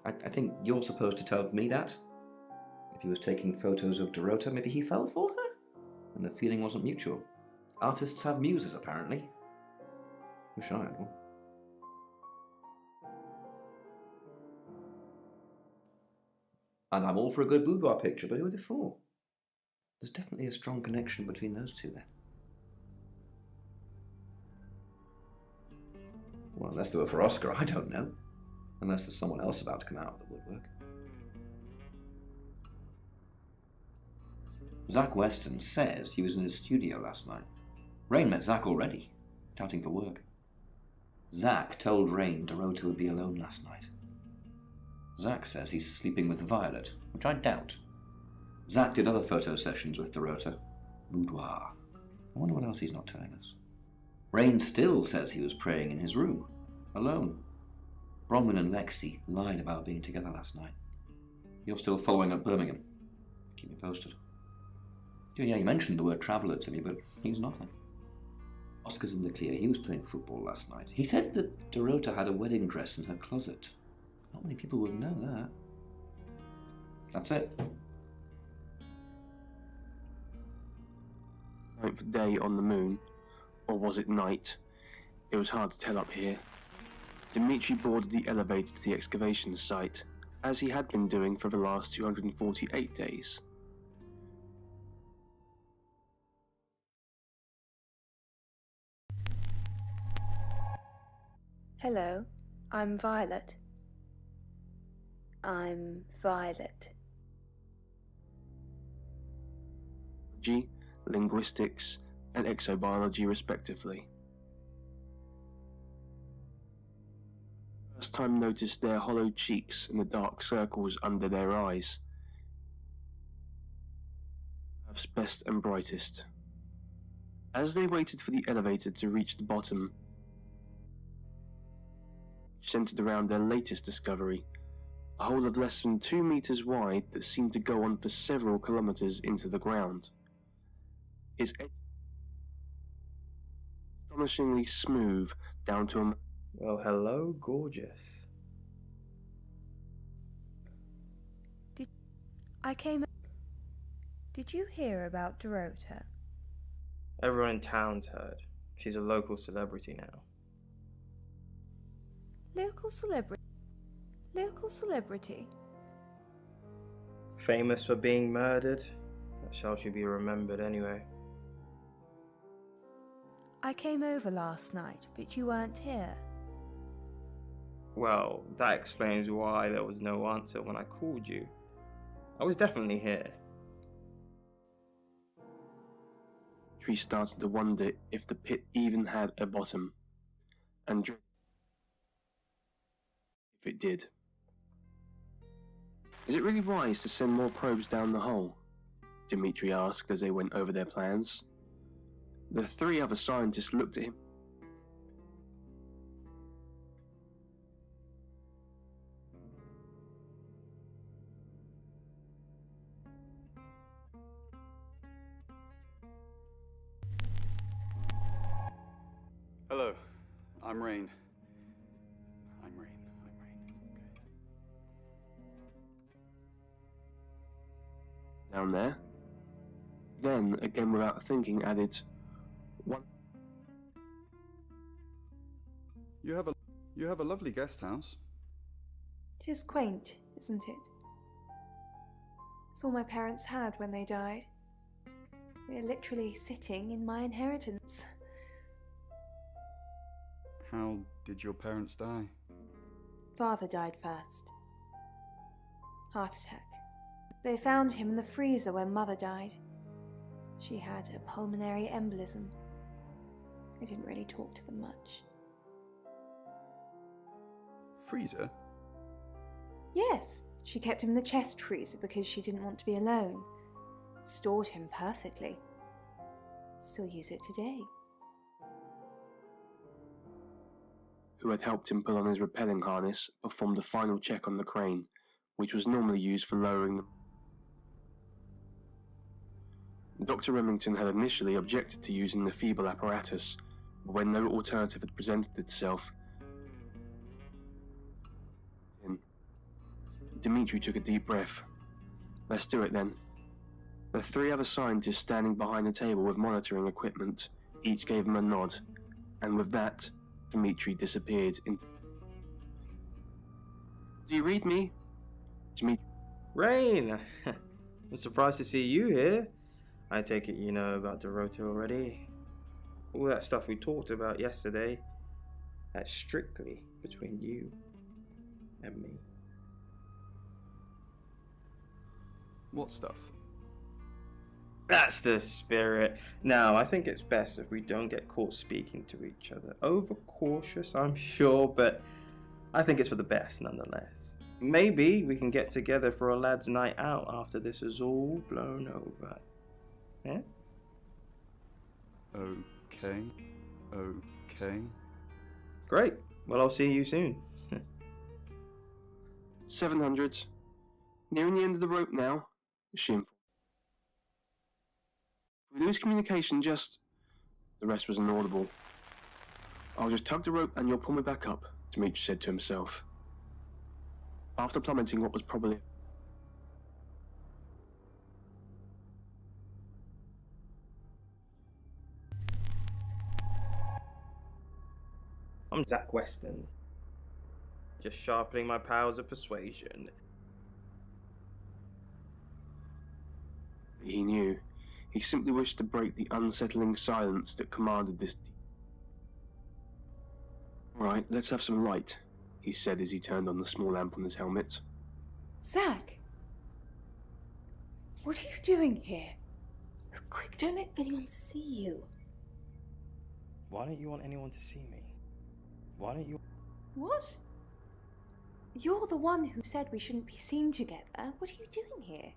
I think you're supposed to tell me that. If he was taking photos of Dorota, maybe he fell for her? And the feeling wasn't mutual. Artists have muses, apparently. Wish I had one. And I'm all for a good boudoir picture, but who are they for? There's definitely a strong connection between those two then. Well, unless they were for Oscar, I don't know. Unless there's someone else about to come out of the woodwork. Zach Weston says he was in his studio last night. Rain met Zach already, touting for work. Zach told Rain Dorota would be alone last night. Zach says he's sleeping with Violet, which I doubt. Zach did other photo sessions with Dorota. Boudoir. I wonder what else he's not telling us. Rain still says he was praying in his room, alone. Bronwyn and Lexi lied about being together last night. You're still following up Birmingham. Keep me posted. Yeah, he mentioned the word traveller to me, but he's nothing. Oscar's in the clear. He was playing football last night. He said that Dorota had a wedding dress in her closet. Not many people would know that. That's it. 9th day on the moon, or was it night? It was hard to tell up here. Dimitri boarded the elevator to the excavation site, as he had been doing for the last 248 days. Hello, I'm Violet. I'm Violet. Linguistics, and exobiology respectively. First time noticed their hollow cheeks and the dark circles under their eyes. Earth's best and brightest. As they waited for the elevator to reach the bottom, centered around their latest discovery, a hole of less than 2 meters wide that seemed to go on for several kilometers into the ground. Its edge astonishingly smooth down to a... Well, hello, gorgeous. Did you hear about Dorota? Everyone in town's heard. She's a local celebrity now. Local celebrity? Local celebrity? Famous for being murdered? That's how she'll be remembered anyway. I came over last night, but you weren't here. Well, that explains why there was no answer when I called you. I was definitely here. She started to wonder if the pit even had a bottom, and if it did. Is it really wise to send more probes down the hole? Dimitri asked as they went over their plans. The 3 other scientists looked at him. Hello, I'm Rain. I'm Rain. Down there. Then, again without thinking, added, "One." You have a lovely guest house. It is quaint, isn't it? It's all my parents had when they died. We're literally sitting in my inheritance. How did your parents die? Father died first. Heart attack. They found him in the freezer when Mother died. She had a pulmonary embolism. I didn't really talk to them much. Freezer? Yes, she kept him in the chest freezer because she didn't want to be alone. Stored him perfectly. Still use it today. Who had helped him put on his rappelling harness, performed a final check on the crane, which was normally used for lowering them. Dr. Remington had initially objected to using the feeble apparatus, but when no alternative had presented itself, Dimitri took a deep breath. Let's do it then. The 3 other scientists standing behind the table with monitoring equipment each gave him a nod, and with that, Dimitri disappeared in... Do you read me? Dimitri... Rain! I'm surprised to see you here. I take it you know about Dorota already. All that stuff we talked about yesterday, that's strictly between you and me. What stuff? That's the spirit. Now, I think it's best if we don't get caught speaking to each other. Overcautious, I'm sure, but I think it's for the best nonetheless. Maybe we can get together for a lad's night out after this is all blown over. Yeah? Okay. Great. Well, I'll see you soon. 700. Nearing the end of the rope now. She informed. If we lose communication, just... The rest was inaudible. I'll just tug the rope and you'll pull me back up, Dimitri said to himself. After plummeting what was probably... I'm Zach Weston. Just sharpening my powers of persuasion. He knew. He simply wished to break the unsettling silence that commanded this. Right, let's have some light, he said as he turned on the small lamp on his helmet. Zach! What are you doing here? Quick, don't let anyone see you. Why don't you want anyone to see me? Why don't you... What? You're the one who said we shouldn't be seen together. What are you doing here?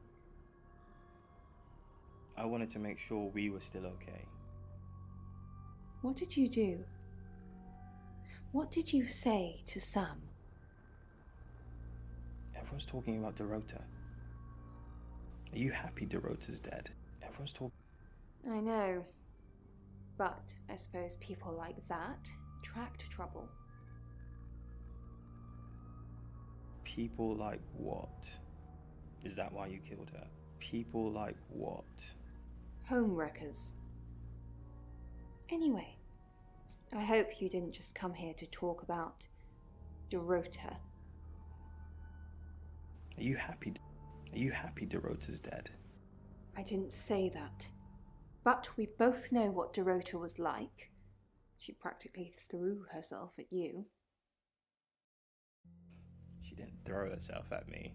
I wanted to make sure we were still okay. What did you do? What did you say to Sam? Everyone's talking about Dorota. Are you happy Dorota's dead? Everyone's talking... I know. But I suppose people like that attract trouble. People like what? Is that why you killed her? People like what? Homewreckers. Anyway, I hope you didn't just come here to talk about Dorota. Are you happy? Are you happy Dorota's dead? I didn't say that. But we both know what Dorota was like. She practically threw herself at you. She didn't throw herself at me.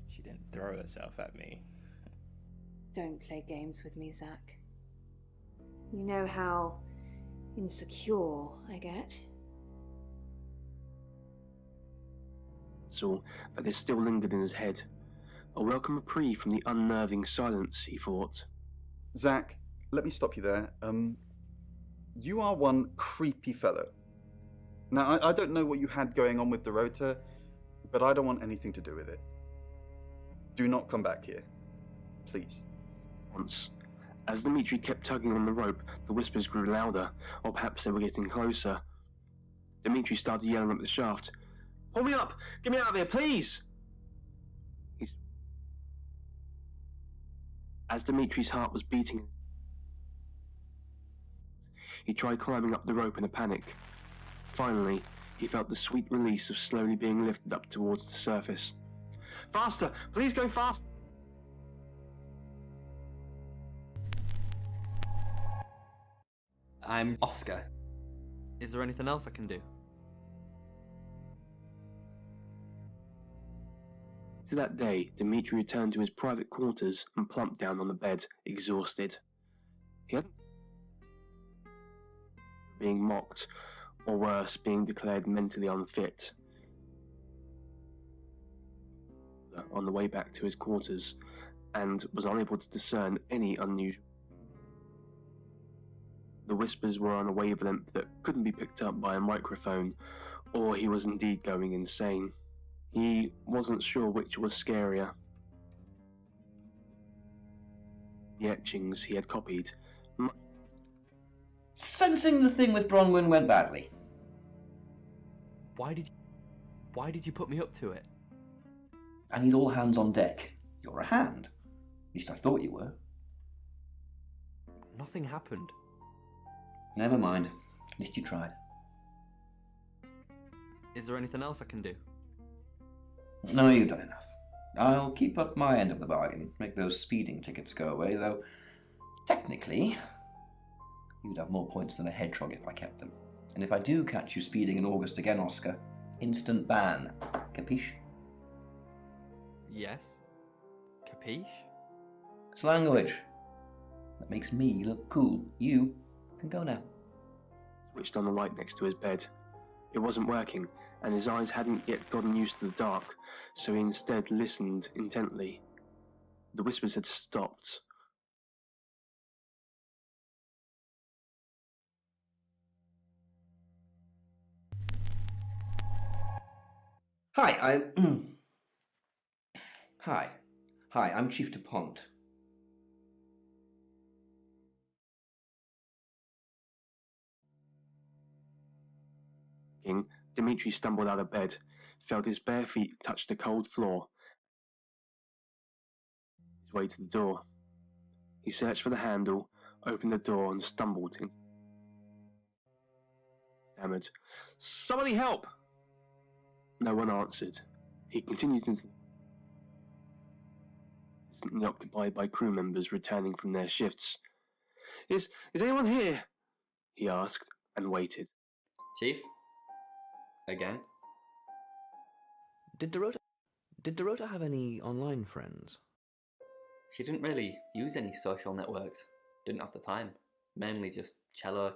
She didn't throw herself at me. Don't play games with me, Zach. You know how insecure I get. So that there still lingered in his head. A welcome reprieve from the unnerving silence, he thought. Zach, let me stop you there. You are one creepy fellow. Now, I don't know what you had going on with Dorota, but I don't want anything to do with it. Do not come back here. Please. Once, as Dimitri kept tugging on the rope, the whispers grew louder, or perhaps they were getting closer. Dimitri started yelling up the shaft. Pull me up! Get me out of here, please! As Dimitri's heart was beating, he tried climbing up the rope in a panic. Finally, he felt the sweet release of slowly being lifted up towards the surface. Faster! Please go fast! I'm Oscar. Is there anything else I can do? To that day, Dimitri returned to his private quarters and plumped down on the bed, exhausted. He hadn't being mocked, or worse, being declared mentally unfit. On the way back to his quarters, and was unable to discern any unusual. The whispers were on a wavelength that couldn't be picked up by a microphone, or he was indeed going insane. He wasn't sure which was scarier. The etchings he had copied. Sensing the thing with Bronwyn went badly. Why did you put me up to it? I need all hands on deck. You're a hand. At least I thought you were. Nothing happened. Never mind. At least you tried. Is there anything else I can do? No, you've done enough. I'll keep up my end of the bargain, make those speeding tickets go away, though technically you'd have more points than a hedgehog if I kept them. And if I do catch you speeding in August again, Oscar, instant ban. Capiche? Yes. Capiche? It's language. That makes me look cool. You can go now. Switched on the light next to his bed. It wasn't working, and his eyes hadn't yet gotten used to the dark, so he instead listened intently. The whispers had stopped. Hi, I'm Chief DuPont. Dimitri stumbled out of bed, felt his bare feet touch the cold floor. His way to the door. He searched for the handle, opened the door, and stumbled in. hammered. Somebody help! No one answered. He continued instantly occupied by crew members returning from their shifts. Is anyone here? He asked, and waited. Chief? Again? Did Dorota have any online friends? She didn't really use any social networks. Didn't have the time. Mainly just cello.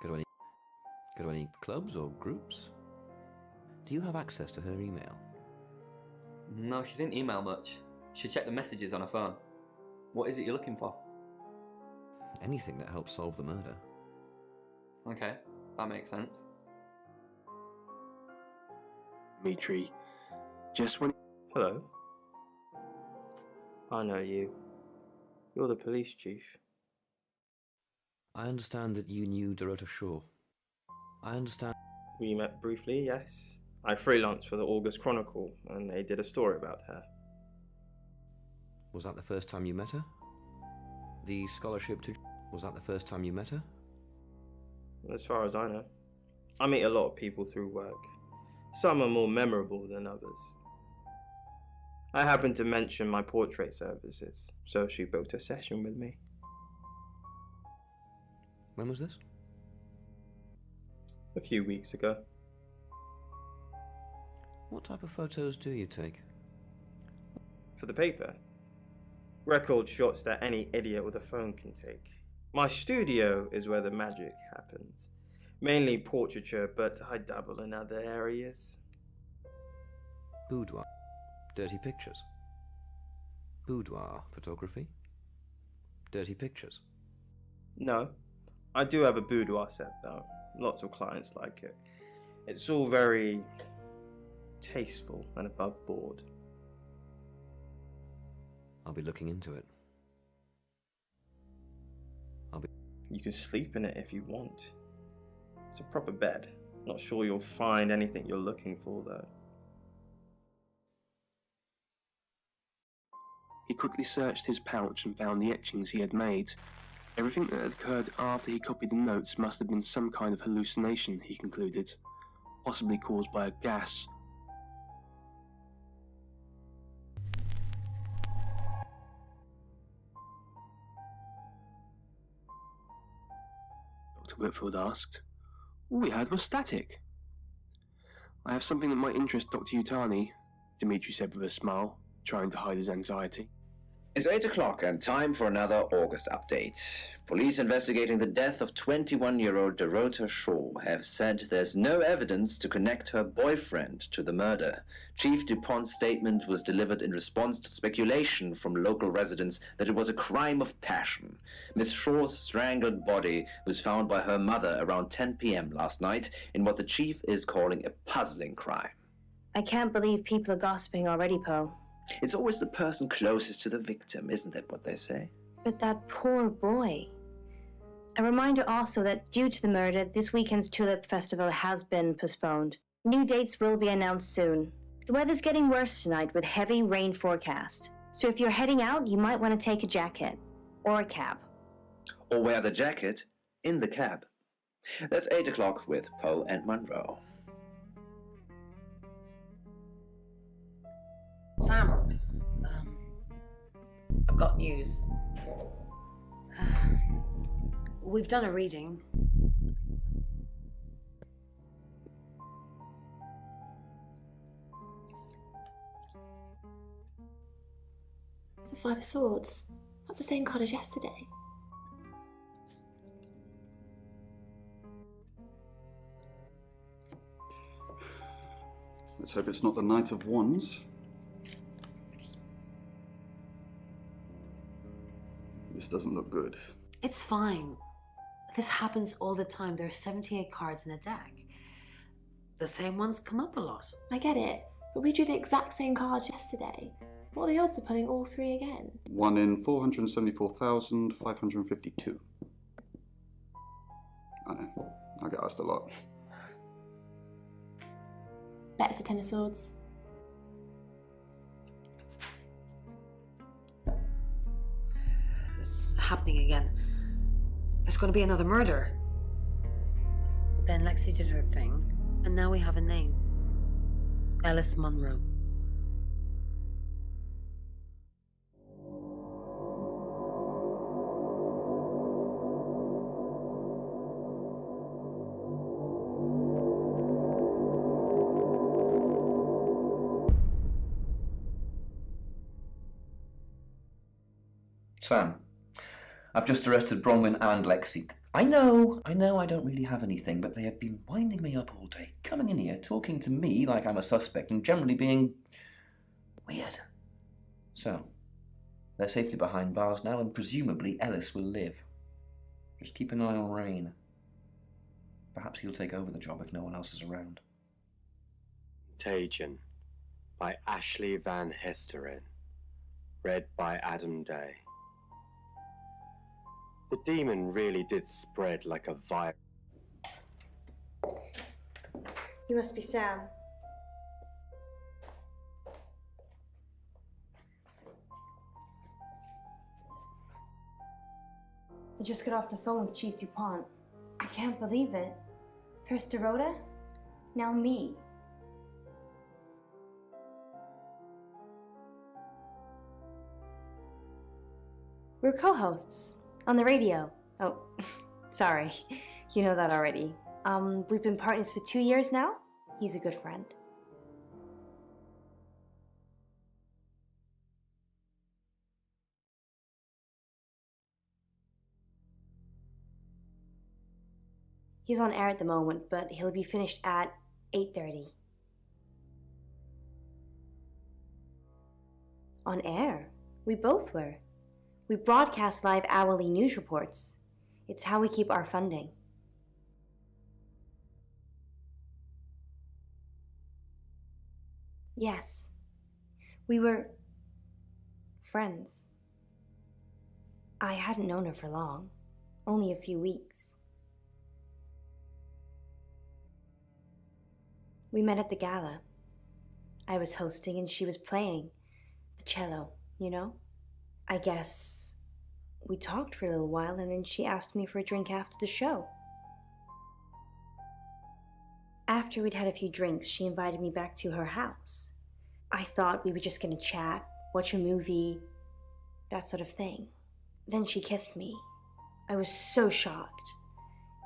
Go to any clubs or groups? Do you have access to her email? No, she didn't email much. She checked the messages on her phone. What is it you're looking for? Anything that helps solve the murder. Okay, that makes sense. Dimitri, just when... Hello. I know you. You're the police chief. I understand that you knew Dorota Shaw. I understand... We met briefly, yes. I freelanced for the August Chronicle, and they did a story about her. Was that the first time you met her? The scholarship to... Was that the first time you met her? As far as I know. I meet a lot of people through work. Some are more memorable than others. I happened to mention my portrait services, so she booked a session with me. When was this? A few weeks ago. What type of photos do you take? For the paper. Record shots that any idiot with a phone can take. My studio is where the magic happens. Mainly portraiture, but I dabble in other areas. Boudoir. Dirty pictures. Boudoir photography. Dirty pictures. No. I do have a boudoir set though. Lots of clients like it. It's all very tasteful and above board. I'll be looking into it. You can sleep in it if you want. It's a proper bed. Not sure you'll find anything you're looking for though. He quickly searched his pouch and found the etchings he had made. Everything that had occurred after he copied the notes must have been some kind of hallucination, he concluded, possibly caused by a gas. Dr. Whitfield asked. All we had was static. I have something that might interest Dr. Yutani, Dimitri said with a smile, trying to hide his anxiety. It's 8 o'clock and time for another August update. Police investigating the death of 21-year-old Dorota Shaw have said there's no evidence to connect her boyfriend to the murder. Chief DuPont's statement was delivered in response to speculation from local residents that it was a crime of passion. Miss Shaw's strangled body was found by her mother around 10 p.m. last night in what the chief is calling a puzzling crime. I can't believe people are gossiping already, Poe. It's always the person closest to the victim, isn't that what they say? But that poor boy. A reminder also that due to the murder, this weekend's Tulip Festival has been postponed. New dates will be announced soon. The weather's getting worse tonight with heavy rain forecast. So if you're heading out, you might want to take a jacket. Or a cab. Or wear the jacket in the cab. That's 8 o'clock with Poe and Monroe. Sam, I've got news. We've done a reading. It's a 5 of Swords. That's the same card as yesterday. Let's hope it's not the Knight of Wands. This doesn't look good. It's fine. This happens all the time. There are 78 cards in a deck. The same ones come up a lot. I get it, but we drew the exact same cards yesterday. What are the odds of pulling all 3 again? 1 in 474,552. I know. I get asked a lot. Bet it's a 10 of Swords. It's happening again. There's going to be another murder. Then Lexi did her thing, and now we have a name. Alice Munro. Sam, I've just arrested Bronwyn and Lexi. I know, I don't really have anything, but they have been winding me up all day, coming in here, talking to me like I'm a suspect, and generally being weird. So, they're safely behind bars now, and presumably Ellis will live. Just keep an eye on Rain. Perhaps he'll take over the job if no one else is around. Contagion by Ashley Van Hesteren. Read by Adam Day. The demon really did spread like a virus. You must be Sam. I just got off the phone with Chief DuPont. I can't believe it. First Dorota, now me. We're co-hosts on the radio. Oh, sorry. You know that already. We've been partners for 2 years now. He's a good friend. He's on air at the moment, but he'll be finished at 8:30. On air? We both were. We broadcast live hourly news reports. It's how we keep our funding. Yes. We were friends. I hadn't known her for long, only a few weeks. We met at the gala. I was hosting and she was playing the cello, you know? I guess we talked for a little while and then she asked me for a drink after the show. After we'd had a few drinks, she invited me back to her house. I thought we were just gonna chat, watch a movie, that sort of thing. Then she kissed me. I was so shocked.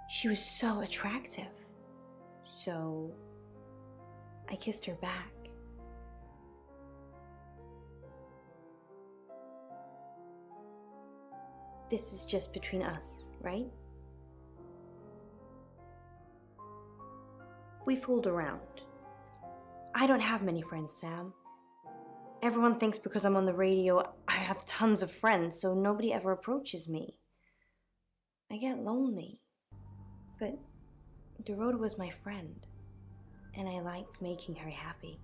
She was so attractive. So I kissed her back. This is just between us, right? We fooled around. I don't have many friends, Sam. Everyone thinks because I'm on the radio, I have tons of friends, so nobody ever approaches me. I get lonely. But Dorota was my friend, and I liked making her happy.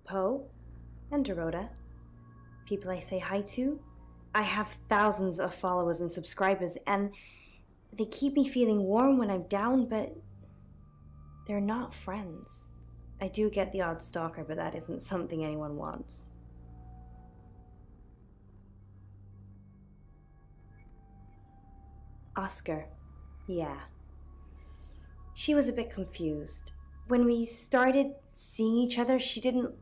Poe and Dorota, people I say hi to. I have thousands of followers and subscribers, and they keep me feeling warm when I'm down, but they're not friends. I do get the odd stalker, but that isn't something anyone wants. Oscar, yeah. She was a bit confused. When we started seeing each other, she didn't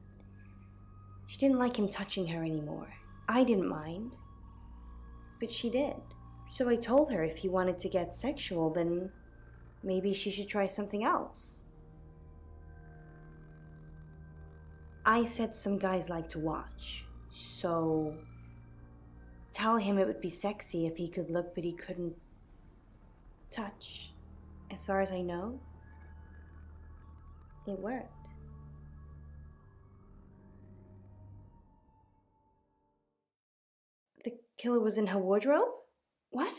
like him touching her anymore. I didn't mind, but she did. So I told her if he wanted to get sexual, then maybe she should try something else. I said some guys like to watch, so tell him it would be sexy if he could look but he couldn't touch. As far as I know, it worked. The killer was in her wardrobe? What?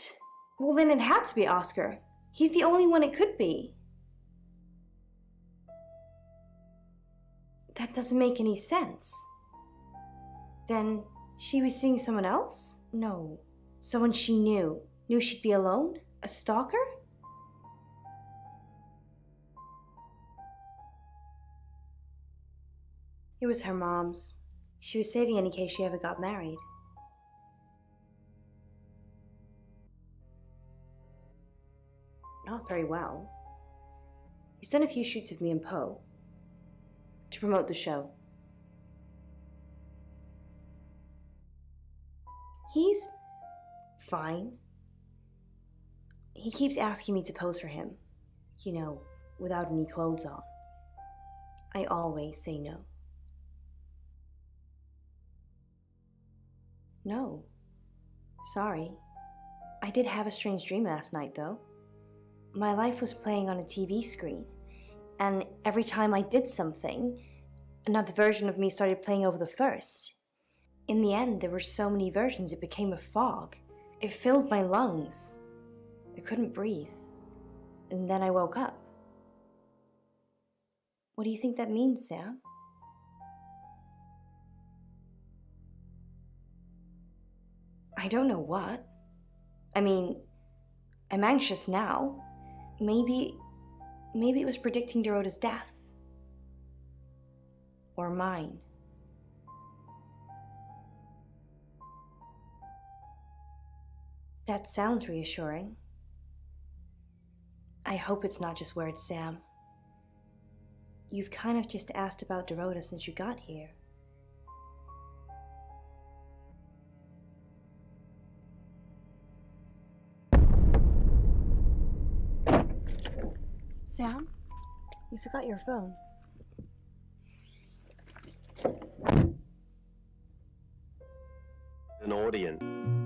Well, then it had to be Oscar. He's the only one it could be. That doesn't make any sense. Then she was seeing someone else? No. Someone she knew. Knew she'd be alone? A stalker? It was her mom's. She was saving in case she ever got married. very well. He's done a few shoots of me and Poe to promote the show. He's fine. He keeps asking me to pose for him, you know, without any clothes on. I always say no. No. Sorry. I did have a strange dream last night, though. My life was playing on a TV screen, and every time I did something, another version of me started playing over the first. In the end, there were so many versions it became a fog. It filled my lungs. I couldn't breathe. And then I woke up. What do you think that means, Sam? I don't know what. I mean, I'm anxious now. Maybe it was predicting Dorota's death. Or mine. That sounds reassuring. I hope it's not just words, Sam. You've kind of just asked about Dorota since you got here. Sam, you forgot your phone. An audience.